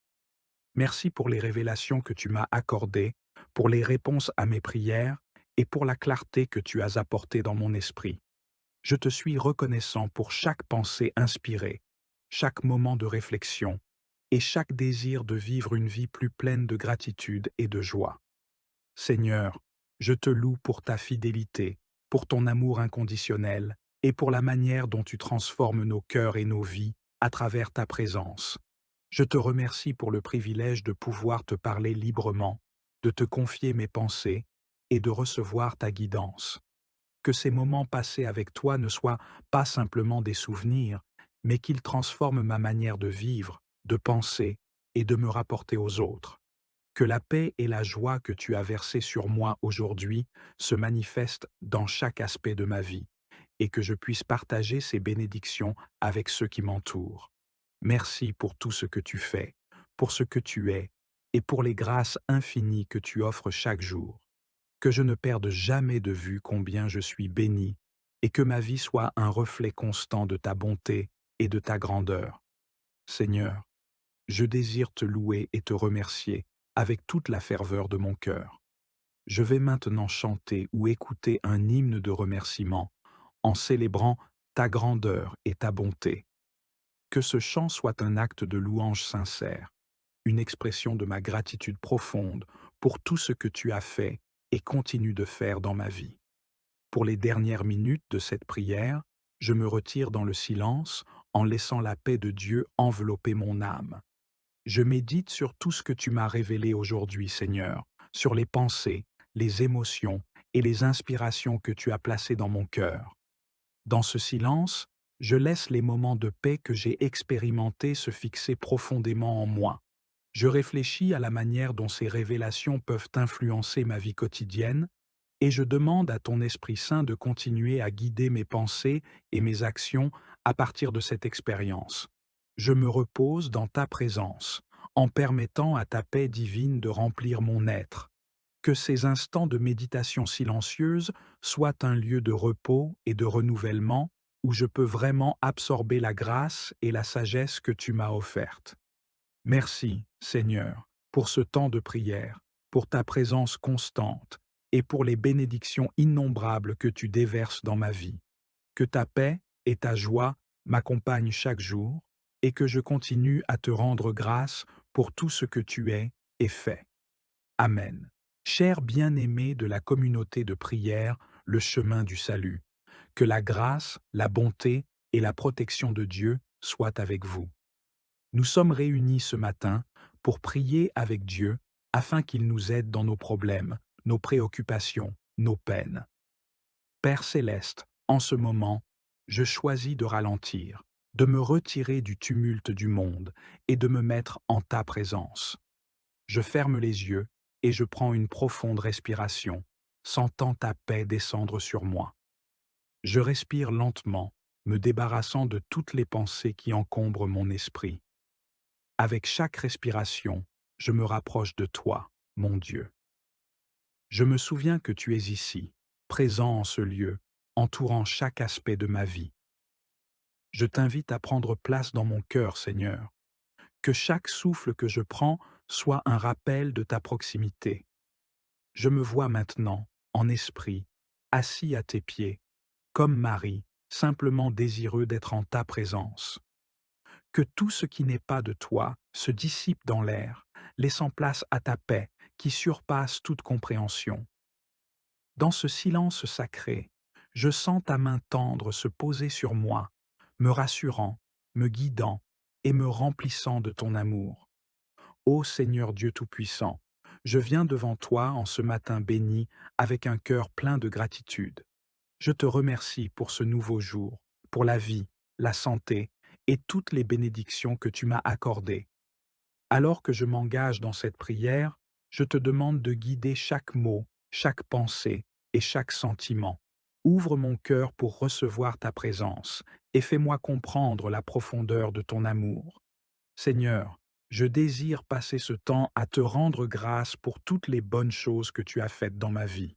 Merci pour les révélations que tu m'as accordées, pour les réponses à mes prières et pour la clarté que tu as apportée dans mon esprit. Je te suis reconnaissant pour chaque pensée inspirée, chaque moment de réflexion et chaque désir de vivre une vie plus pleine de gratitude et de joie. Seigneur, je te loue pour ta fidélité, pour ton amour inconditionnel et pour la manière dont tu transformes nos cœurs et nos vies à travers ta présence. Je te remercie pour le privilège de pouvoir te parler librement, de te confier mes pensées et de recevoir ta guidance. Que ces moments passés avec toi ne soient pas simplement des souvenirs, mais qu'ils transforment ma manière de vivre, de penser et de me rapporter aux autres. Que la paix et la joie que tu as versées sur moi aujourd'hui se manifestent dans chaque aspect de ma vie et que je puisse partager ces bénédictions avec ceux qui m'entourent. Merci pour tout ce que tu fais, pour ce que tu es et pour les grâces infinies que tu offres chaque jour. Que je ne perde jamais de vue combien je suis béni et que ma vie soit un reflet constant de ta bonté et de ta grandeur. Seigneur, je désire te louer et te remercier avec toute la ferveur de mon cœur. Je vais maintenant chanter ou écouter un hymne de remerciement en célébrant ta grandeur et ta bonté. Que ce chant soit un acte de louange sincère, une expression de ma gratitude profonde pour tout ce que tu as fait et continues de faire dans ma vie. Pour les dernières minutes de cette prière, je me retire dans le silence en laissant la paix de Dieu envelopper mon âme. Je médite sur tout ce que tu m'as révélé aujourd'hui, Seigneur, sur les pensées, les émotions et les inspirations que tu as placées dans mon cœur. Dans ce silence, je laisse les moments de paix que j'ai expérimentés se fixer profondément en moi. Je réfléchis à la manière dont ces révélations peuvent influencer ma vie quotidienne et je demande à ton Esprit Saint de continuer à guider mes pensées et mes actions à partir de cette expérience. Je me repose dans ta présence, en permettant à ta paix divine de remplir mon être. Que ces instants de méditation silencieuse soient un lieu de repos et de renouvellement où je peux vraiment absorber la grâce et la sagesse que tu m'as offerte. Merci, Seigneur, pour ce temps de prière, pour ta présence constante et pour les bénédictions innombrables que tu déverses dans ma vie. Que ta paix et ta joie m'accompagnent chaque jour et que je continue à te rendre grâce pour tout ce que tu es et fais. Amen. Chers bien-aimés de la communauté de prière, le chemin du salut, que la grâce, la bonté et la protection de Dieu soient avec vous. Nous sommes réunis ce matin pour prier avec Dieu afin qu'il nous aide dans nos problèmes, nos préoccupations, nos peines. Père céleste, en ce moment, je choisis de ralentir, de me retirer du tumulte du monde et de me mettre en ta présence. Je ferme les yeux et je prends une profonde respiration, sentant ta paix descendre sur moi. Je respire lentement, me débarrassant de toutes les pensées qui encombrent mon esprit. Avec chaque respiration, je me rapproche de toi, mon Dieu. Je me souviens que tu es ici, présent en ce lieu, entourant chaque aspect de ma vie. Je t'invite à prendre place dans mon cœur, Seigneur. Que chaque souffle que je prends soit un rappel de ta proximité. Je me vois maintenant, en esprit, assis à tes pieds, comme Marie, simplement désireux d'être en ta présence. Que tout ce qui n'est pas de toi se dissipe dans l'air, laissant place à ta paix qui surpasse toute compréhension. Dans ce silence sacré, je sens ta main tendre se poser sur moi, me rassurant, me guidant et me remplissant de ton amour. Ô Seigneur Dieu Tout-Puissant, Je viens devant toi en ce matin béni avec un cœur plein de gratitude. Je te remercie pour ce nouveau jour, pour la vie, la santé et toutes les bénédictions que tu m'as accordées. Alors que je m'engage dans cette prière, je te demande de guider chaque mot, chaque pensée et chaque sentiment. Ouvre mon cœur pour recevoir ta présence et fais-moi comprendre la profondeur de ton amour. Seigneur, je désire passer ce temps à te rendre grâce pour toutes les bonnes choses que tu as faites dans ma vie.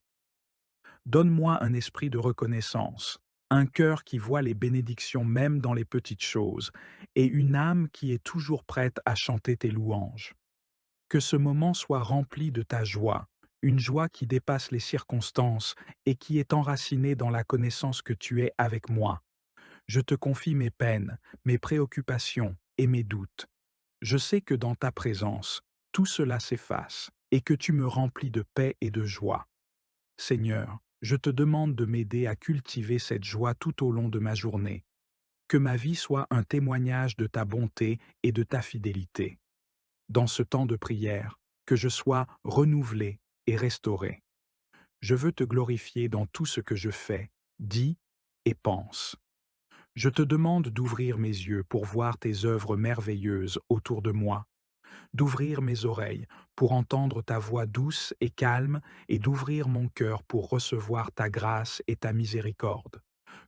Donne-moi un esprit de reconnaissance, un cœur qui voit les bénédictions même dans les petites choses, et une âme qui est toujours prête à chanter tes louanges. Que ce moment soit rempli de ta joie, une joie qui dépasse les circonstances et qui est enracinée dans la connaissance que tu es avec moi. Je te confie mes peines, mes préoccupations et mes doutes. Je sais que dans ta présence, tout cela s'efface et que tu me remplis de paix et de joie. Seigneur, je te demande de m'aider à cultiver cette joie tout au long de ma journée. Que ma vie soit un témoignage de ta bonté et de ta fidélité. Dans ce temps de prière, que je sois renouvelé et restauré. Je veux te glorifier dans tout ce que je fais, dis et pense. Je te demande d'ouvrir mes yeux pour voir tes œuvres merveilleuses autour de moi, d'ouvrir mes oreilles pour entendre ta voix douce et calme et d'ouvrir mon cœur pour recevoir ta grâce et ta miséricorde.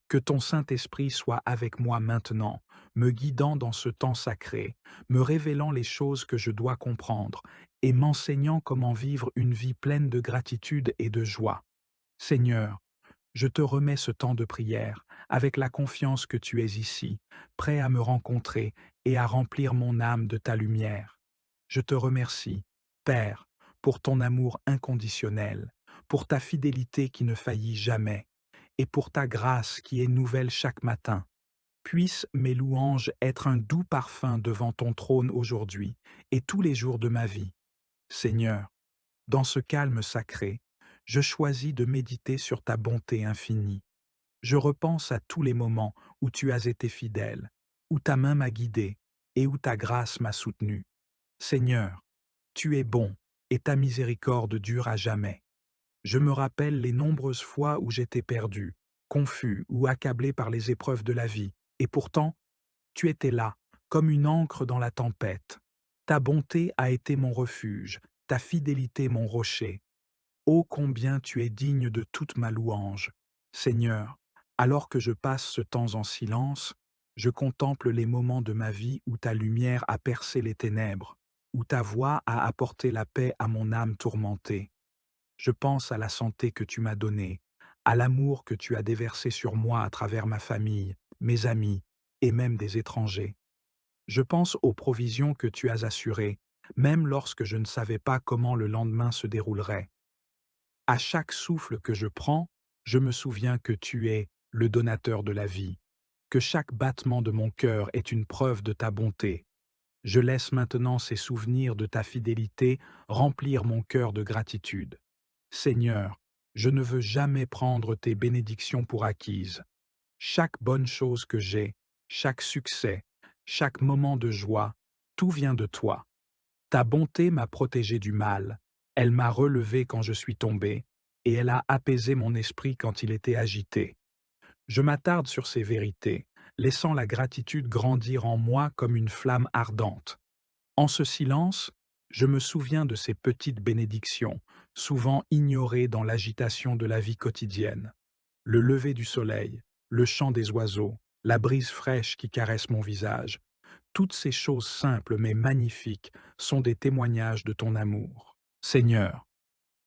Que ton Saint-Esprit soit avec moi maintenant, me guidant dans ce temps sacré, me révélant les choses que je dois comprendre et m'enseignant comment vivre une vie pleine de gratitude et de joie. Seigneur, je te remets ce temps de prière avec la confiance que tu es ici, prêt à me rencontrer et à remplir mon âme de ta lumière. Je te remercie, Père, pour ton amour inconditionnel, pour ta fidélité qui ne faillit jamais, et pour ta grâce qui est nouvelle chaque matin. Puissent mes louanges être un doux parfum devant ton trône aujourd'hui et tous les jours de ma vie. Seigneur, dans ce calme sacré, je choisis de méditer sur ta bonté infinie. Je repense à tous les moments où tu as été fidèle, où ta main m'a guidé et où ta grâce m'a soutenu. Seigneur, tu es bon et ta miséricorde dure à jamais. Je me rappelle les nombreuses fois où j'étais perdu, confus ou accablé par les épreuves de la vie, et pourtant, tu étais là, comme une ancre dans la tempête. Ta bonté a été mon refuge, ta fidélité mon rocher. Ô combien tu es digne de toute ma louange. Seigneur, alors que je passe ce temps en silence, je contemple les moments de ma vie où ta lumière a percé les ténèbres, où ta voix a apporté la paix à mon âme tourmentée. Je pense à la santé que tu m'as donnée, à l'amour que tu as déversé sur moi à travers ma famille, mes amis et même des étrangers. Je pense aux provisions que tu as assurées, même lorsque je ne savais pas comment le lendemain se déroulerait. À chaque souffle que je prends, je me souviens que tu es le donateur de la vie, que chaque battement de mon cœur est une preuve de ta bonté. Je laisse maintenant ces souvenirs de ta fidélité remplir mon cœur de gratitude. Seigneur, je ne veux jamais prendre tes bénédictions pour acquises. Chaque bonne chose que j'ai, chaque succès, chaque moment de joie, tout vient de toi. Ta bonté m'a protégé du mal, elle m'a relevé quand je suis tombé, et elle a apaisé mon esprit quand il était agité. Je m'attarde sur ces vérités, laissant la gratitude grandir en moi comme une flamme ardente. En ce silence, je me souviens de ces petites bénédictions, souvent ignorées dans l'agitation de la vie quotidienne. Le lever du soleil, le chant des oiseaux, la brise fraîche qui caresse mon visage, toutes ces choses simples mais magnifiques sont des témoignages de ton amour. Seigneur,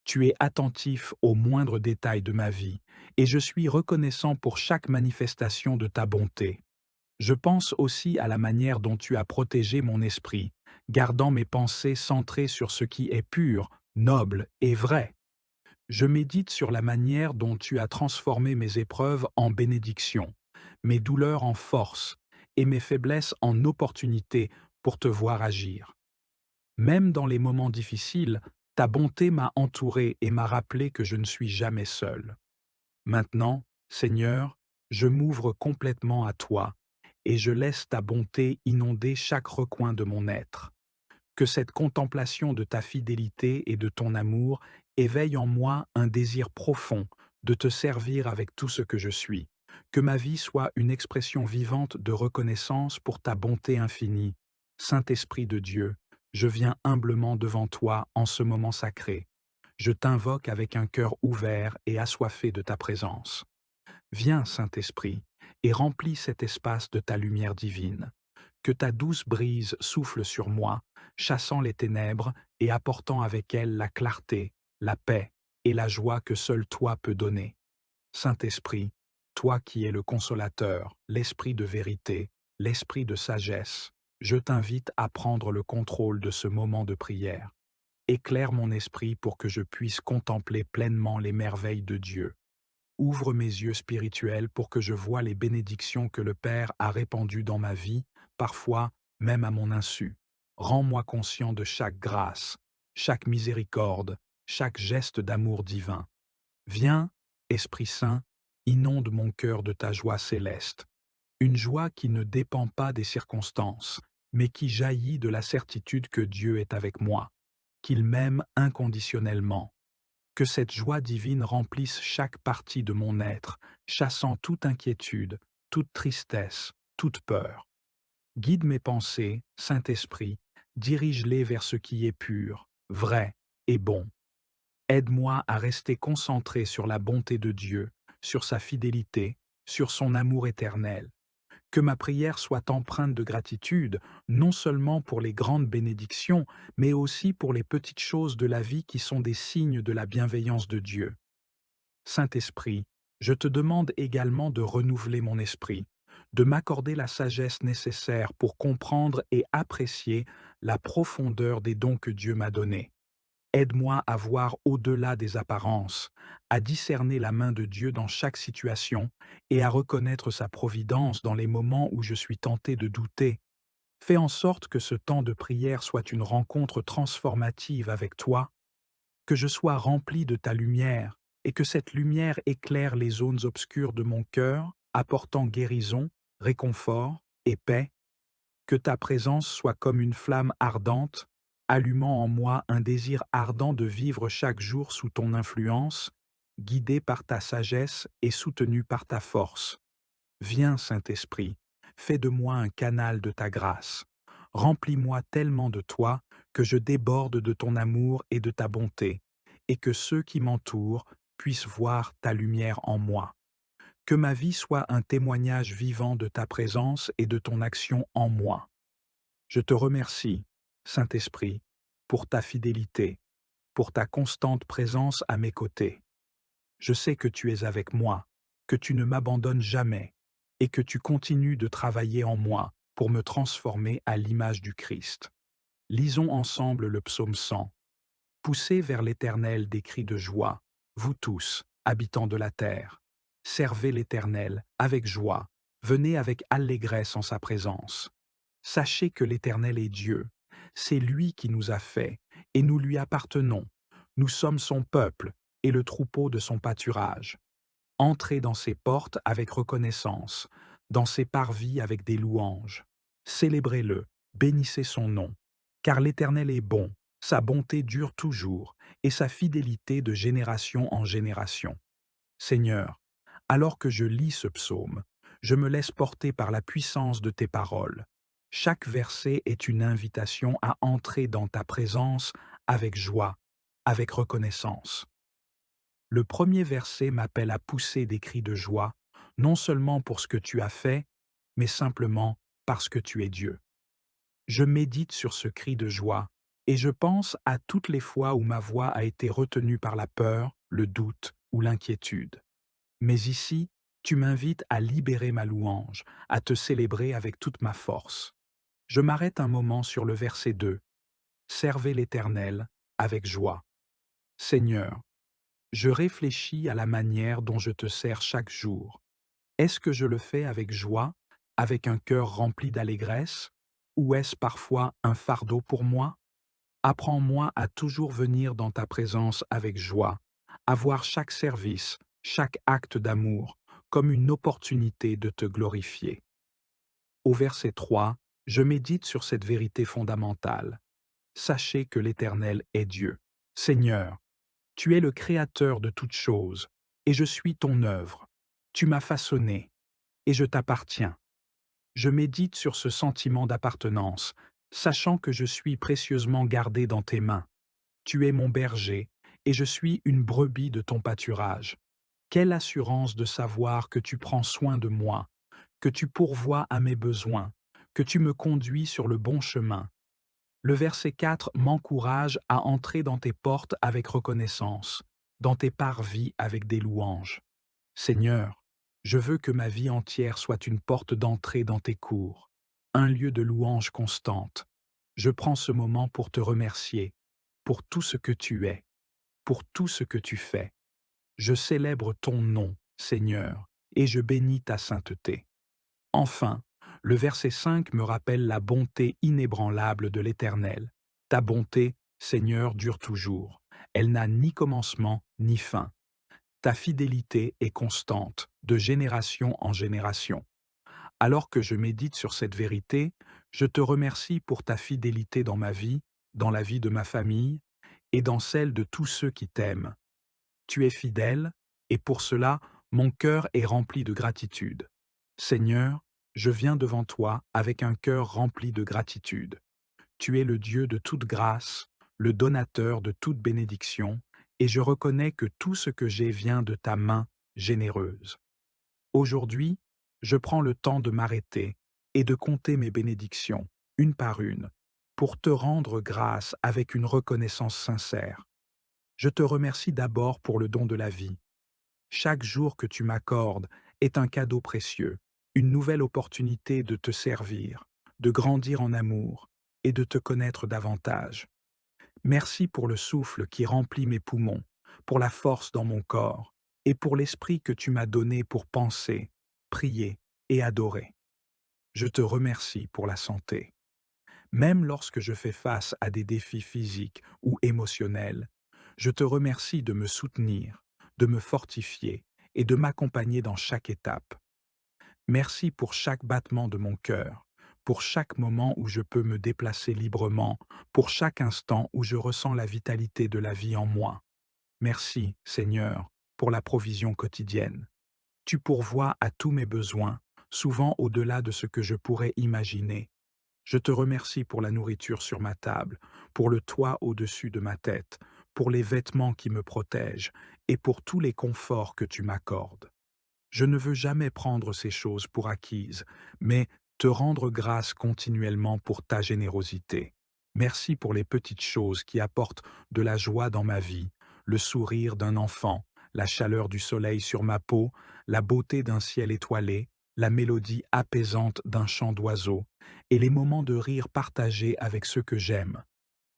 tu es attentif aux moindres détails de ma vie, et je suis reconnaissant pour chaque manifestation de ta bonté. Je pense aussi à la manière dont tu as protégé mon esprit, gardant mes pensées centrées sur ce qui est pur, noble et vrai. Je médite sur la manière dont tu as transformé mes épreuves en bénédictions, mes douleurs en force et mes faiblesses en opportunités pour te voir agir. Même dans les moments difficiles, ta bonté m'a entouré et m'a rappelé que je ne suis jamais seul. Maintenant, Seigneur, je m'ouvre complètement à toi et je laisse ta bonté inonder chaque recoin de mon être. Que cette contemplation de ta fidélité et de ton amour éveille en moi un désir profond de te servir avec tout ce que je suis. Que ma vie soit une expression vivante de reconnaissance pour ta bonté infinie. Saint-Esprit de Dieu, je viens humblement devant toi en ce moment sacré. Je t'invoque avec un cœur ouvert et assoiffé de ta présence. Viens, Saint-Esprit, et remplis cet espace de ta lumière divine. Que ta douce brise souffle sur moi, chassant les ténèbres et apportant avec elle la clarté, la paix et la joie que seul toi peux donner. Saint-Esprit, toi qui es le consolateur, l'esprit de vérité, l'esprit de sagesse, je t'invite à prendre le contrôle de ce moment de prière. Éclaire mon esprit pour que je puisse contempler pleinement les merveilles de Dieu. Ouvre mes yeux spirituels pour que je voie les bénédictions que le Père a répandues dans ma vie, parfois même à mon insu. Rends-moi conscient de chaque grâce, chaque miséricorde, chaque geste d'amour divin. Viens, Esprit Saint, inonde mon cœur de ta joie céleste, une joie qui ne dépend pas des circonstances, mais qui jaillit de la certitude que Dieu est avec moi, qu'il m'aime inconditionnellement. Que cette joie divine remplisse chaque partie de mon être, chassant toute inquiétude, toute tristesse, toute peur. Guide mes pensées, Saint-Esprit, dirige-les vers ce qui est pur, vrai et bon. Aide-moi à rester concentré sur la bonté de Dieu, sur sa fidélité, sur son amour éternel. Que ma prière soit empreinte de gratitude, non seulement pour les grandes bénédictions, mais aussi pour les petites choses de la vie qui sont des signes de la bienveillance de Dieu. Saint-Esprit, je te demande également de renouveler mon esprit, de m'accorder la sagesse nécessaire pour comprendre et apprécier la profondeur des dons que Dieu m'a donnés. Aide-moi à voir au-delà des apparences, à discerner la main de Dieu dans chaque situation et à reconnaître sa providence dans les moments où je suis tenté de douter. Fais en sorte que ce temps de prière soit une rencontre transformative avec toi, que je sois rempli de ta lumière et que cette lumière éclaire les zones obscures de mon cœur, apportant guérison, réconfort et paix. Que ta présence soit comme une flamme ardente, allumant en moi un désir ardent de vivre chaque jour sous ton influence, guidé par ta sagesse et soutenu par ta force. Viens, Saint-Esprit, fais de moi un canal de ta grâce. Remplis-moi tellement de toi que je déborde de ton amour et de ta bonté, et que ceux qui m'entourent puissent voir ta lumière en moi. Que ma vie soit un témoignage vivant de ta présence et de ton action en moi. Je te remercie, Saint-Esprit, pour ta fidélité, pour ta constante présence à mes côtés. Je sais que tu es avec moi, que tu ne m'abandonnes jamais et que tu continues de travailler en moi pour me transformer à l'image du Christ. Lisons ensemble le psaume 100. Poussez vers l'Éternel des cris de joie, vous tous, habitants de la terre. Servez l'Éternel avec joie, venez avec allégresse en sa présence. Sachez que l'Éternel est Dieu, c'est lui qui nous a fait, et nous lui appartenons. Nous sommes son peuple et le troupeau de son pâturage. Entrez dans ses portes avec reconnaissance, dans ses parvis avec des louanges. Célébrez-le, bénissez son nom, car l'Éternel est bon, sa bonté dure toujours, et sa fidélité de génération en génération. Seigneur, alors que je lis ce psaume, je me laisse porter par la puissance de tes paroles. Chaque verset est une invitation à entrer dans ta présence avec joie, avec reconnaissance. Le premier verset m'appelle à pousser des cris de joie, non seulement pour ce que tu as fait, mais simplement parce que tu es Dieu. Je médite sur ce cri de joie, et je pense à toutes les fois où ma voix a été retenue par la peur, le doute ou l'inquiétude. Mais ici, tu m'invites à libérer ma louange, à te célébrer avec toute ma force. Je m'arrête un moment sur le verset 2. Servez l'Éternel avec joie. Seigneur, je réfléchis à la manière dont je te sers chaque jour. Est-ce que je le fais avec joie, avec un cœur rempli d'allégresse, ou est-ce parfois un fardeau pour moi? Apprends-moi à toujours venir dans ta présence avec joie, à voir chaque service, chaque acte d'amour, comme une opportunité de te glorifier. Au verset 3, je médite sur cette vérité fondamentale. sachez que l'Éternel est Dieu. Seigneur, tu es le Créateur de toutes choses, et je suis ton œuvre. Tu m'as façonné, et je t'appartiens. Je médite sur ce sentiment d'appartenance, sachant que je suis précieusement gardé dans tes mains. Tu es mon berger, et je suis une brebis de ton pâturage. Quelle assurance de savoir que tu prends soin de moi, que tu pourvois à mes besoins, que tu me conduis sur le bon chemin. Le verset 4 m'encourage à entrer dans tes portes avec reconnaissance, dans tes parvis avec des louanges. Seigneur, je veux que ma vie entière soit une porte d'entrée dans tes cours, un lieu de louange constante. Je prends ce moment pour te remercier, pour tout ce que tu es, pour tout ce que tu fais. Je célèbre ton nom, Seigneur, et je bénis ta sainteté. Enfin, le verset 5 me rappelle la bonté inébranlable de l'Éternel. Ta bonté, Seigneur, dure toujours. Elle n'a ni commencement ni fin. Ta fidélité est constante, de génération en génération. Alors que je médite sur cette vérité, je te remercie pour ta fidélité dans ma vie, dans la vie de ma famille et dans celle de tous ceux qui t'aiment. Tu es fidèle, et pour cela, mon cœur est rempli de gratitude. Seigneur, je viens devant toi avec un cœur rempli de gratitude. Tu es le Dieu de toute grâce, le donateur de toute bénédiction, et je reconnais que tout ce que j'ai vient de ta main généreuse. Aujourd'hui, je prends le temps de m'arrêter et de compter mes bénédictions, une par une, pour te rendre grâce avec une reconnaissance sincère. Je te remercie d'abord pour le don de la vie. Chaque jour que tu m'accordes est un cadeau précieux, une nouvelle opportunité de te servir, de grandir en amour et de te connaître davantage. Merci pour le souffle qui remplit mes poumons, pour la force dans mon corps et pour l'esprit que tu m'as donné pour penser, prier et adorer. Je te remercie pour la santé. Même lorsque je fais face à des défis physiques ou émotionnels, je te remercie de me soutenir, de me fortifier et de m'accompagner dans chaque étape. Merci pour chaque battement de mon cœur, pour chaque moment où je peux me déplacer librement, pour chaque instant où je ressens la vitalité de la vie en moi. Merci, Seigneur, pour la provision quotidienne. Tu pourvois à tous mes besoins, souvent au-delà de ce que je pourrais imaginer. Je te remercie pour la nourriture sur ma table, pour le toit au-dessus de ma tête, pour les vêtements qui me protègent et pour tous les conforts que tu m'accordes. Je ne veux jamais prendre ces choses pour acquises, mais te rendre grâce continuellement pour ta générosité. Merci pour les petites choses qui apportent de la joie dans ma vie, le sourire d'un enfant, la chaleur du soleil sur ma peau, la beauté d'un ciel étoilé, la mélodie apaisante d'un chant d'oiseau, et les moments de rire partagés avec ceux que j'aime.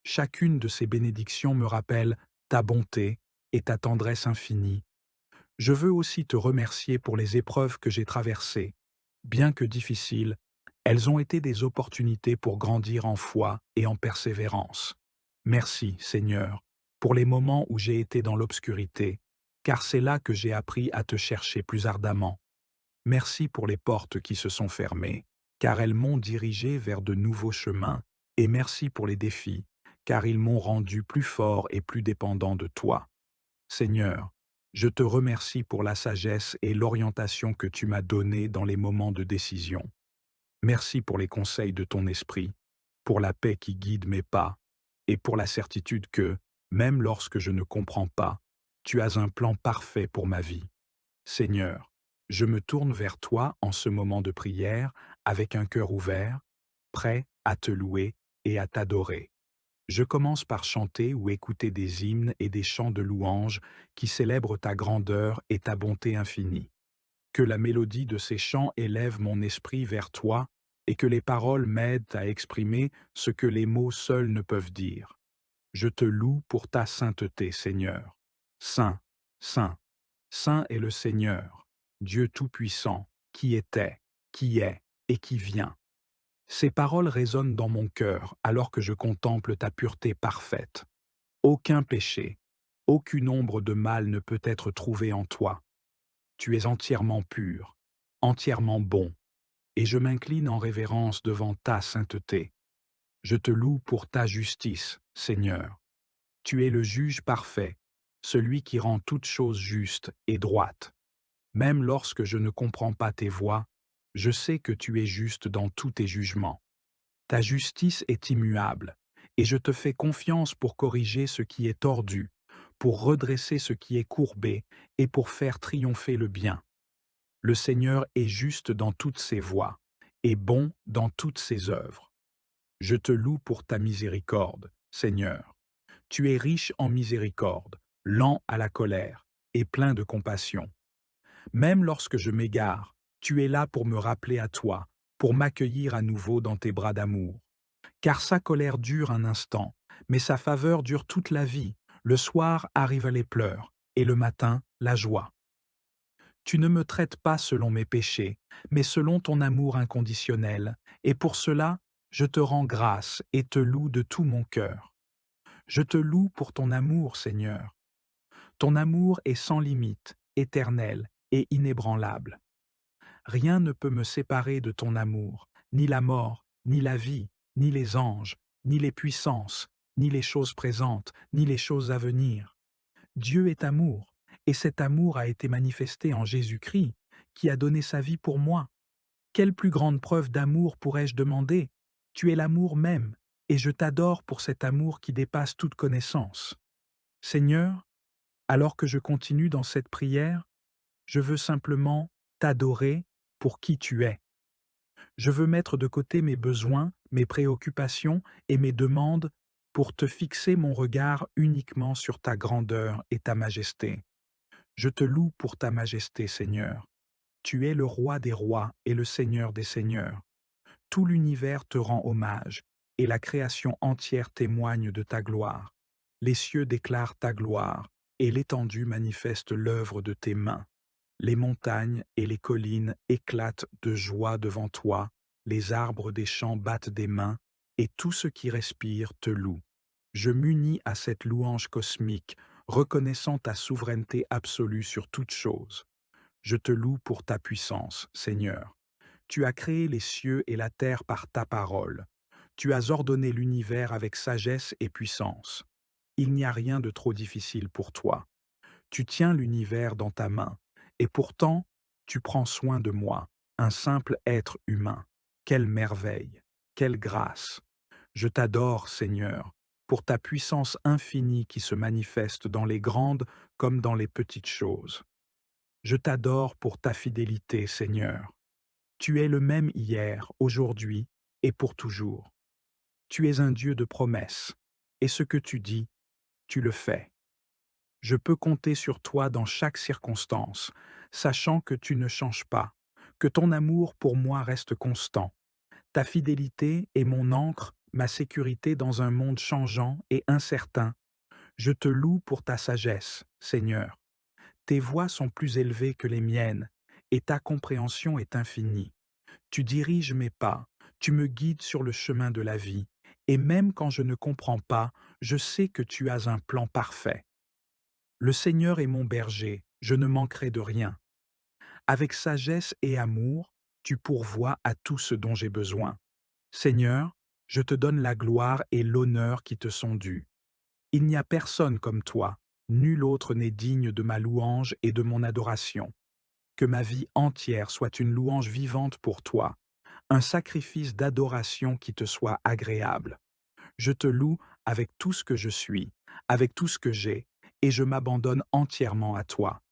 Chacune de ces bénédictions me rappelle ta bonté et ta tendresse infinie. Je veux aussi te remercier pour les épreuves que j'ai traversées. Bien que difficiles, elles ont été des opportunités pour grandir en foi et en persévérance. Merci, Seigneur, pour les moments où j'ai été dans l'obscurité, car c'est là que j'ai appris à te chercher plus ardemment. Merci pour les portes qui se sont fermées, car elles m'ont dirigé vers de nouveaux chemins, et merci pour les défis, car ils m'ont rendu plus fort et plus dépendant de toi. Seigneur, je te remercie pour la sagesse et l'orientation que tu m'as donnée dans les moments de décision. Merci pour les conseils de ton esprit, pour la paix qui guide mes pas, et pour la certitude que, même lorsque je ne comprends pas, tu as un plan parfait pour ma vie. Seigneur, je me tourne vers toi en ce moment de prière avec un cœur ouvert, prêt à te louer et à t'adorer. Je commence par chanter ou écouter des hymnes et des chants de louanges qui célèbrent ta grandeur et ta bonté infinie. Que la mélodie de ces chants élève mon esprit vers toi et que les paroles m'aident à exprimer ce que les mots seuls ne peuvent dire. Je te loue pour ta sainteté, Seigneur. Saint, saint, saint est le Seigneur, Dieu Tout-Puissant, qui était, qui est et qui vient. Ces paroles résonnent dans mon cœur alors que je contemple ta pureté parfaite. Aucun péché, aucune ombre de mal ne peut être trouvée en toi. Tu es entièrement pur, entièrement bon, et je m'incline en révérence devant ta sainteté. Je te loue pour ta justice, Seigneur. Tu es le juge parfait, celui qui rend toutes choses justes et droites. Même lorsque je ne comprends pas tes voies, je sais que tu es juste dans tous tes jugements. Ta justice est immuable, et je te fais confiance pour corriger ce qui est tordu, pour redresser ce qui est courbé, et pour faire triompher le bien. Le Seigneur est juste dans toutes ses voies, et bon dans toutes ses œuvres. Je te loue pour ta miséricorde, Seigneur. Tu es riche en miséricorde, lent à la colère, et plein de compassion. Même lorsque je m'égare, tu es là pour me rappeler à toi, pour m'accueillir à nouveau dans tes bras d'amour. Car sa colère dure un instant, mais sa faveur dure toute la vie. Le soir arrivent les pleurs, et le matin, la joie. Tu ne me traites pas selon mes péchés, mais selon ton amour inconditionnel, et pour cela, je te rends grâce et te loue de tout mon cœur. Je te loue pour ton amour, Seigneur. Ton amour est sans limite, éternel et inébranlable. Rien ne peut me séparer de ton amour, ni la mort, ni la vie, ni les anges, ni les puissances, ni les choses présentes, ni les choses à venir. Dieu est amour, et cet amour a été manifesté en Jésus-Christ, qui a donné sa vie pour moi. Quelle plus grande preuve d'amour pourrais-je demander? Tu es l'amour même, et je t'adore pour cet amour qui dépasse toute connaissance. Seigneur, alors que je continue dans cette prière, je veux simplement t'adorer pour qui tu es. Je veux mettre de côté mes besoins, mes préoccupations et mes demandes pour te fixer mon regard uniquement sur ta grandeur et ta majesté. Je te loue pour ta majesté, Seigneur. Tu es le roi des rois et le Seigneur des seigneurs. Tout l'univers te rend hommage, et la création entière témoigne de ta gloire. Les cieux déclarent ta gloire, et l'étendue manifeste l'œuvre de tes mains. Les montagnes et les collines éclatent de joie devant toi, les arbres des champs battent des mains, et tout ce qui respire te loue. Je m'unis à cette louange cosmique, reconnaissant ta souveraineté absolue sur toute chose. Je te loue pour ta puissance, Seigneur. Tu as créé les cieux et la terre par ta parole. Tu as ordonné l'univers avec sagesse et puissance. Il n'y a rien de trop difficile pour toi. Tu tiens l'univers dans ta main, et pourtant, tu prends soin de moi, un simple être humain. Quelle merveille, quelle grâce! Je t'adore, Seigneur, pour ta puissance infinie qui se manifeste dans les grandes comme dans les petites choses. Je t'adore pour ta fidélité, Seigneur. Tu es le même hier, aujourd'hui et pour toujours. Tu es un Dieu de promesses, et ce que tu dis, tu le fais. Je peux compter sur toi dans chaque circonstance, sachant que tu ne changes pas, que ton amour pour moi reste constant. Ta fidélité est mon ancre, ma sécurité dans un monde changeant et incertain. Je te loue pour ta sagesse, Seigneur. Tes voies sont plus élevées que les miennes, et ta compréhension est infinie. Tu diriges mes pas, tu me guides sur le chemin de la vie, et même quand je ne comprends pas, je sais que tu as un plan parfait. Le Seigneur est mon berger, je ne manquerai de rien. Avec sagesse et amour, tu pourvois à tout ce dont j'ai besoin. Seigneur, je te donne la gloire et l'honneur qui te sont dus. Il n'y a personne comme toi, nul autre n'est digne de ma louange et de mon adoration. Que ma vie entière soit une louange vivante pour toi, un sacrifice d'adoration qui te soit agréable. Je te loue avec tout ce que je suis, avec tout ce que j'ai, et je m'abandonne entièrement à toi.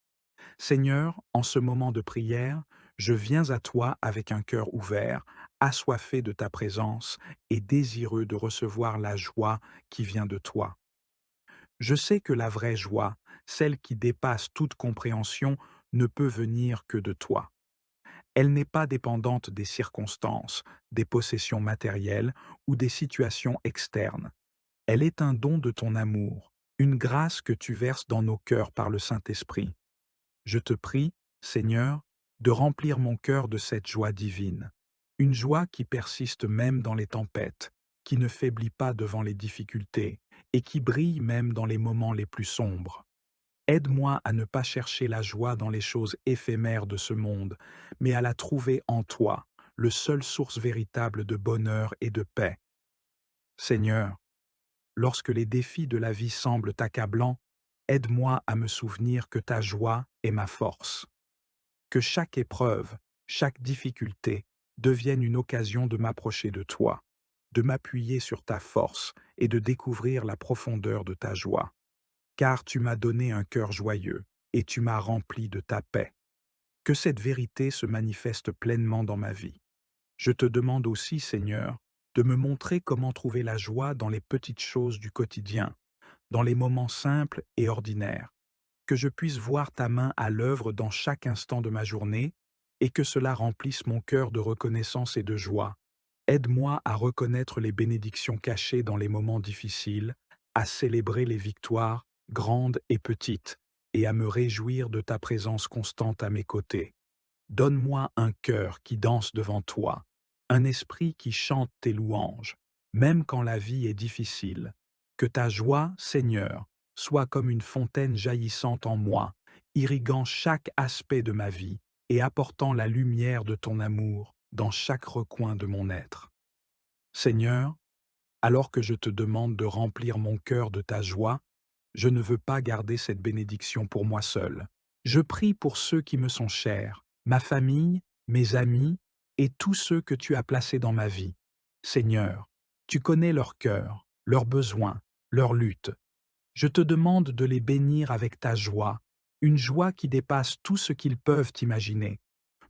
Seigneur, en ce moment de prière, je viens à toi avec un cœur ouvert, assoiffé de ta présence et désireux de recevoir la joie qui vient de toi. Je sais que la vraie joie, celle qui dépasse toute compréhension, ne peut venir que de toi. Elle n'est pas dépendante des circonstances, des possessions matérielles ou des situations externes. Elle est un don de ton amour, une grâce que tu verses dans nos cœurs par le Saint-Esprit. Je te prie, Seigneur, de remplir mon cœur de cette joie divine, une joie qui persiste même dans les tempêtes, qui ne faiblit pas devant les difficultés et qui brille même dans les moments les plus sombres. Aide-moi à ne pas chercher la joie dans les choses éphémères de ce monde, mais à la trouver en toi, le seul source véritable de bonheur et de paix. Seigneur, lorsque les défis de la vie semblent accablants, aide-moi à me souvenir que ta joie est ma force. Que chaque épreuve, chaque difficulté devienne une occasion de m'approcher de toi, de m'appuyer sur ta force et de découvrir la profondeur de ta joie. Car tu m'as donné un cœur joyeux et tu m'as rempli de ta paix. Que cette vérité se manifeste pleinement dans ma vie. Je te demande aussi, Seigneur, de me montrer comment trouver la joie dans les petites choses du quotidien, dans les moments simples et ordinaires, que je puisse voir ta main à l'œuvre dans chaque instant de ma journée et que cela remplisse mon cœur de reconnaissance et de joie. Aide-moi à reconnaître les bénédictions cachées dans les moments difficiles, à célébrer les victoires, grandes et petites, et à me réjouir de ta présence constante à mes côtés. Donne-moi un cœur qui danse devant toi, un esprit qui chante tes louanges, même quand la vie est difficile. Que ta joie, Seigneur, soit comme une fontaine jaillissante en moi, irriguant chaque aspect de ma vie et apportant la lumière de ton amour dans chaque recoin de mon être. Seigneur, alors que je te demande de remplir mon cœur de ta joie, je ne veux pas garder cette bénédiction pour moi seul. Je prie pour ceux qui me sont chers, ma famille, mes amis et tous ceux que tu as placés dans ma vie. Seigneur, tu connais leur cœur, leurs besoins, leurs luttes. Je te demande de les bénir avec ta joie, une joie qui dépasse tout ce qu'ils peuvent imaginer.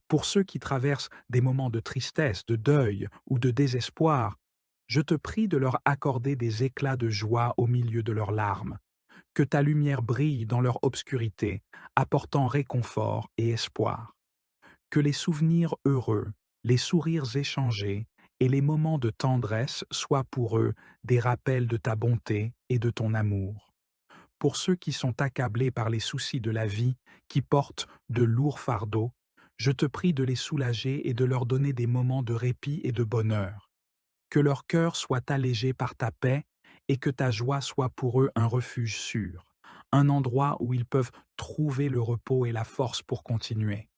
Pour ceux qui traversent des moments de tristesse, de deuil ou de désespoir, je te prie de leur accorder des éclats de joie au milieu de leurs larmes. Que ta lumière brille dans leur obscurité, apportant réconfort et espoir. Que les souvenirs heureux, les sourires échangés et les moments de tendresse soient pour eux des rappels de ta bonté et de ton amour. Pour ceux qui sont accablés par les soucis de la vie, qui portent de lourds fardeaux, je te prie de les soulager et de leur donner des moments de répit et de bonheur. Que leur cœur soit allégé par ta paix et que ta joie soit pour eux un refuge sûr, un endroit où ils peuvent trouver le repos et la force pour continuer.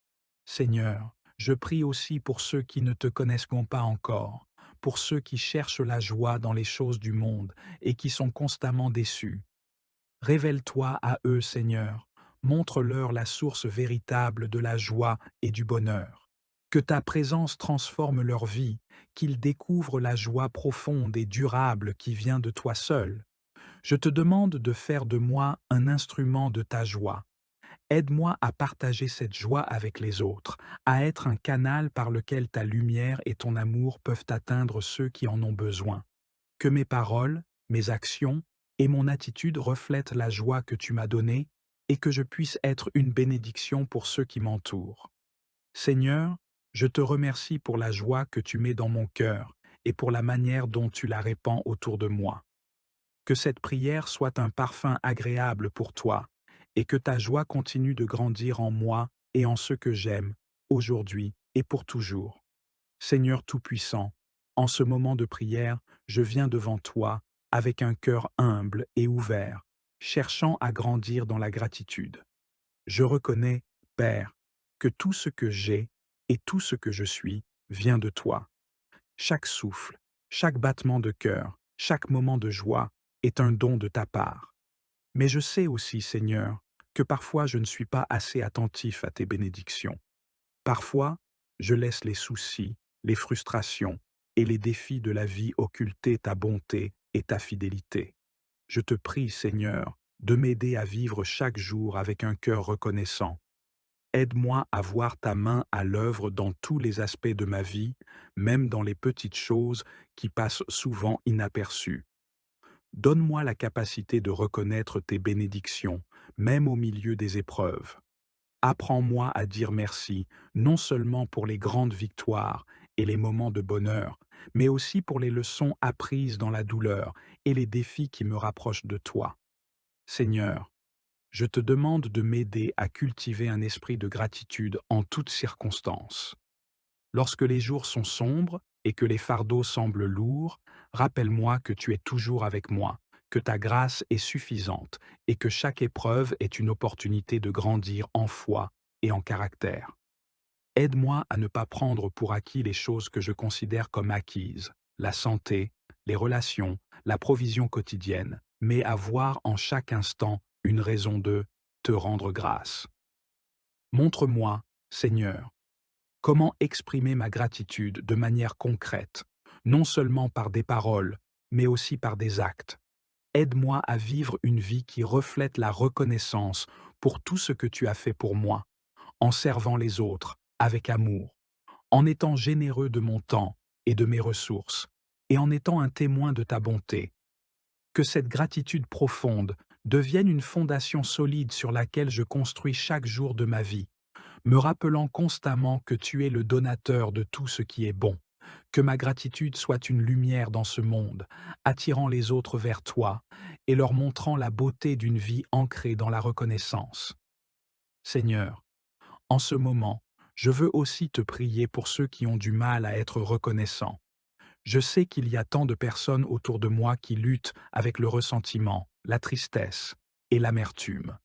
Seigneur, je prie aussi pour ceux qui ne te connaisseront pas encore, pour ceux qui cherchent la joie dans les choses du monde et qui sont constamment déçus. Révèle-toi à eux, Seigneur, montre-leur la source véritable de la joie et du bonheur. Que ta présence transforme leur vie, qu'ils découvrent la joie profonde et durable qui vient de toi seul. Je te demande de faire de moi un instrument de ta joie. Aide-moi à partager cette joie avec les autres, à être un canal par lequel ta lumière et ton amour peuvent atteindre ceux qui en ont besoin. Que mes paroles, mes actions et mon attitude reflètent la joie que tu m'as donnée et que je puisse être une bénédiction pour ceux qui m'entourent. Seigneur, je te remercie pour la joie que tu mets dans mon cœur et pour la manière dont tu la répands autour de moi. Que cette prière soit un parfum agréable pour toi et que ta joie continue de grandir en moi et en ceux que j'aime, aujourd'hui et pour toujours. Seigneur Tout-Puissant, en ce moment de prière, je viens devant toi avec un cœur humble et ouvert, cherchant à grandir dans la gratitude. Je reconnais, Père, que tout ce que j'ai et tout ce que je suis vient de toi. Chaque souffle, chaque battement de cœur, chaque moment de joie est un don de ta part. Mais je sais aussi, Seigneur, que parfois je ne suis pas assez attentif à tes bénédictions. Parfois, je laisse les soucis, les frustrations et les défis de la vie occulter ta bonté et ta fidélité. Je te prie, Seigneur, de m'aider à vivre chaque jour avec un cœur reconnaissant. Aide-moi à voir ta main à l'œuvre dans tous les aspects de ma vie, même dans les petites choses qui passent souvent inaperçues. Donne-moi la capacité de reconnaître tes bénédictions, même au milieu des épreuves. Apprends-moi à dire merci, non seulement pour les grandes victoires et les moments de bonheur, mais aussi pour les leçons apprises dans la douleur et les défis qui me rapprochent de toi. Seigneur, je te demande de m'aider à cultiver un esprit de gratitude en toutes circonstances. Lorsque les jours sont sombres et que les fardeaux semblent lourds, rappelle-moi que tu es toujours avec moi, que ta grâce est suffisante et que chaque épreuve est une opportunité de grandir en foi et en caractère. Aide-moi à ne pas prendre pour acquis les choses que je considère comme acquises. la santé, les relations, la provision quotidienne, mais avoir en chaque instant une raison de te rendre grâce. Montre-moi, Seigneur, comment exprimer ma gratitude de manière concrète, non seulement par des paroles, mais aussi par des actes. Aide-moi à vivre une vie qui reflète la reconnaissance pour tout ce que tu as fait pour moi, en servant les autres avec amour, en étant généreux de mon temps et de mes ressources, et en étant un témoin de ta bonté. Que cette gratitude profonde devienne une fondation solide sur laquelle je construis chaque jour de ma vie, me rappelant constamment que tu es le donateur de tout ce qui est bon. Que ma gratitude soit une lumière dans ce monde, attirant les autres vers toi et leur montrant la beauté d'une vie ancrée dans la reconnaissance. Seigneur, en ce moment, je veux aussi te prier pour ceux qui ont du mal à être reconnaissants. Je sais qu'il y a tant de personnes autour de moi qui luttent avec le ressentiment, la tristesse et l'amertume.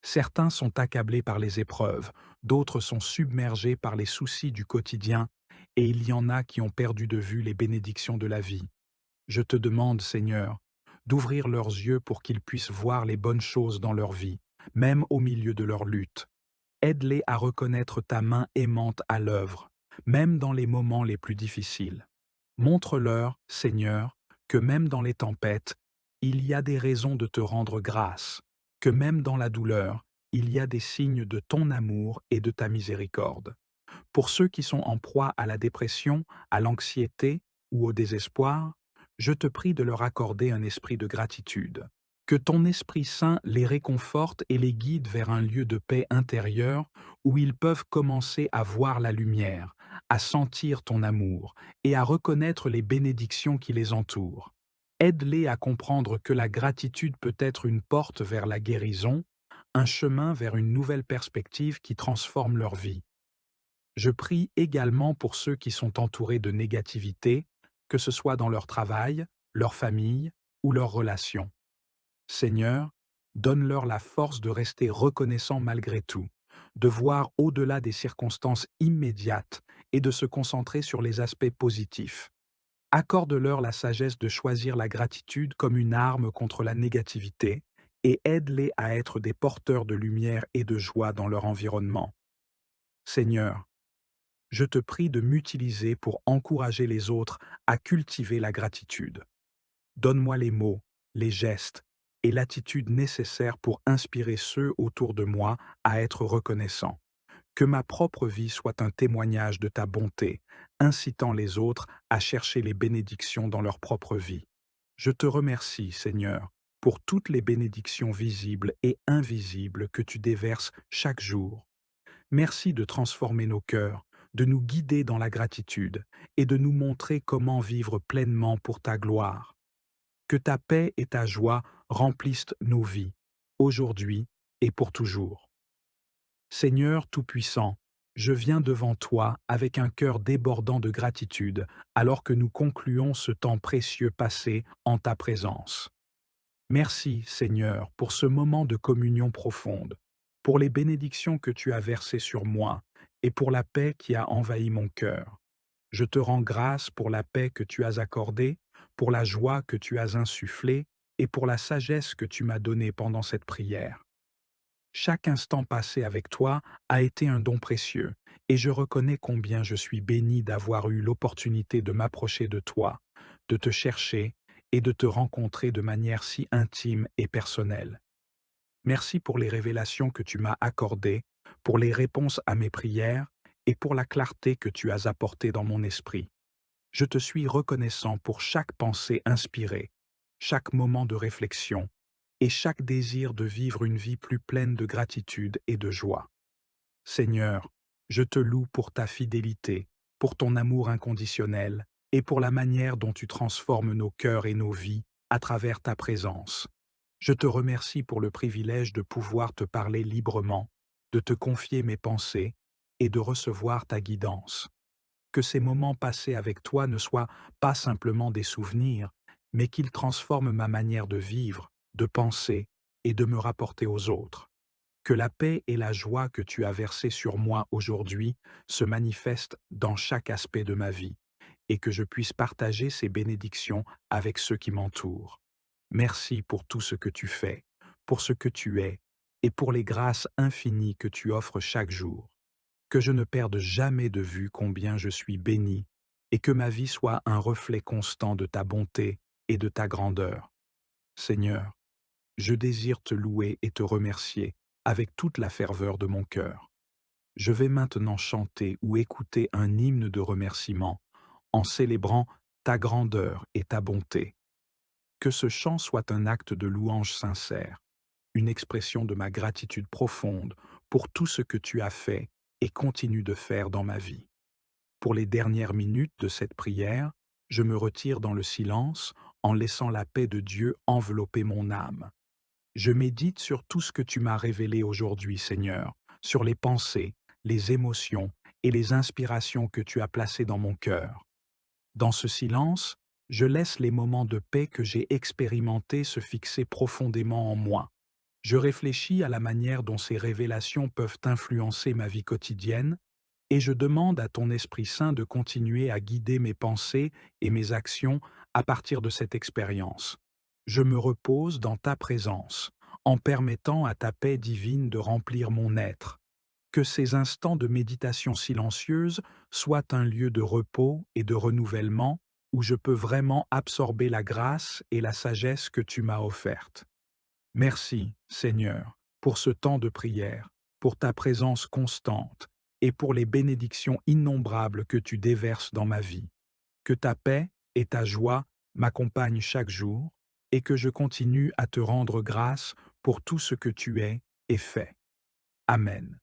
Certains sont accablés par les épreuves, d'autres sont submergés par les soucis du quotidien, et il y en a qui ont perdu de vue les bénédictions de la vie. Je te demande, Seigneur, d'ouvrir leurs yeux pour qu'ils puissent voir les bonnes choses dans leur vie, même au milieu de leur lutte. Aide-les à reconnaître ta main aimante à l'œuvre, même dans les moments les plus difficiles. Montre-leur, Seigneur, que même dans les tempêtes, il y a des raisons de te rendre grâce, que même dans la douleur, il y a des signes de ton amour et de ta miséricorde. Pour ceux qui sont en proie à la dépression, à l'anxiété ou au désespoir, je te prie de leur accorder un esprit de gratitude. Que ton Esprit Saint les réconforte et les guide vers un lieu de paix intérieure où ils peuvent commencer à voir la lumière, à sentir ton amour et à reconnaître les bénédictions qui les entourent. Aide-les à comprendre que la gratitude peut être une porte vers la guérison, un chemin vers une nouvelle perspective qui transforme leur vie. Je prie également pour ceux qui sont entourés de négativité, que ce soit dans leur travail, leur famille ou leurs relations. Seigneur, donne-leur la force de rester reconnaissants malgré tout, de voir au-delà des circonstances immédiates et de se concentrer sur les aspects positifs. Accorde-leur la sagesse de choisir la gratitude comme une arme contre la négativité et aide-les à être des porteurs de lumière et de joie dans leur environnement. Seigneur, je te prie de m'utiliser pour encourager les autres à cultiver la gratitude. Donne-moi les mots, les gestes et l'attitude nécessaire pour inspirer ceux autour de moi à être reconnaissants. Que ma propre vie soit un témoignage de ta bonté, incitant les autres à chercher les bénédictions dans leur propre vie. Je te remercie, Seigneur, pour toutes les bénédictions visibles et invisibles que tu déverses chaque jour. Merci de transformer nos cœurs, de nous guider dans la gratitude et de nous montrer comment vivre pleinement pour ta gloire. Que ta paix et ta joie remplissent nos vies, aujourd'hui et pour toujours. Seigneur Tout-Puissant, je viens devant toi avec un cœur débordant de gratitude alors que nous concluons ce temps précieux passé en ta présence. Merci, Seigneur, pour ce moment de communion profonde, pour les bénédictions que tu as versées sur moi et pour la paix qui a envahi mon cœur. Je te rends grâce pour la paix que tu as accordée, pour la joie que tu as insufflée et pour la sagesse que tu m'as donnée pendant cette prière. Chaque instant passé avec toi a été un don précieux, et je reconnais combien je suis béni d'avoir eu l'opportunité de m'approcher de toi, de te chercher et de te rencontrer de manière si intime et personnelle. Merci pour les révélations que tu m'as accordées, pour les réponses à mes prières et pour la clarté que tu as apportée dans mon esprit. Je te suis reconnaissant pour chaque pensée inspirée, chaque moment de réflexion et chaque désir de vivre une vie plus pleine de gratitude et de joie. Seigneur, je te loue pour ta fidélité, pour ton amour inconditionnel et pour la manière dont tu transformes nos cœurs et nos vies à travers ta présence. Je te remercie pour le privilège de pouvoir te parler librement, de te confier mes pensées et de recevoir ta guidance. Que ces moments passés avec toi ne soient pas simplement des souvenirs, mais qu'ils transforment ma manière de vivre, de penser et de me rapporter aux autres. Que la paix et la joie que tu as versées sur moi aujourd'hui se manifestent dans chaque aspect de ma vie, et que je puisse partager ces bénédictions avec ceux qui m'entourent. Merci pour tout ce que tu fais, pour ce que tu es, et pour les grâces infinies que tu offres chaque jour. Que je ne perde jamais de vue combien je suis béni, et que ma vie soit un reflet constant de ta bonté et de ta grandeur. Seigneur, je désire te louer et te remercier avec toute la ferveur de mon cœur. Je vais maintenant chanter ou écouter un hymne de remerciement en célébrant ta grandeur et ta bonté. Que ce chant soit un acte de louange sincère, une expression de ma gratitude profonde pour tout ce que tu as fait et continues de faire dans ma vie. Pour les dernières minutes de cette prière, je me retire dans le silence en laissant la paix de Dieu envelopper mon âme. Je médite sur tout ce que tu m'as révélé aujourd'hui, Seigneur, sur les pensées, les émotions et les inspirations que tu as placées dans mon cœur. Dans ce silence, je laisse les moments de paix que j'ai expérimentés se fixer profondément en moi. Je réfléchis à la manière dont ces révélations peuvent influencer ma vie quotidienne et je demande à ton Esprit Saint de continuer à guider mes pensées et mes actions à partir de cette expérience. Je me repose dans ta présence, en permettant à ta paix divine de remplir mon être. Que ces instants de méditation silencieuse soient un lieu de repos et de renouvellement où je peux vraiment absorber la grâce et la sagesse que tu m'as offertes. Merci, Seigneur, pour ce temps de prière, pour ta présence constante et pour les bénédictions innombrables que tu déverses dans ma vie. Que ta paix et ta joie m'accompagnent chaque jour et que je continue à te rendre grâce pour tout ce que tu es et fais. Amen.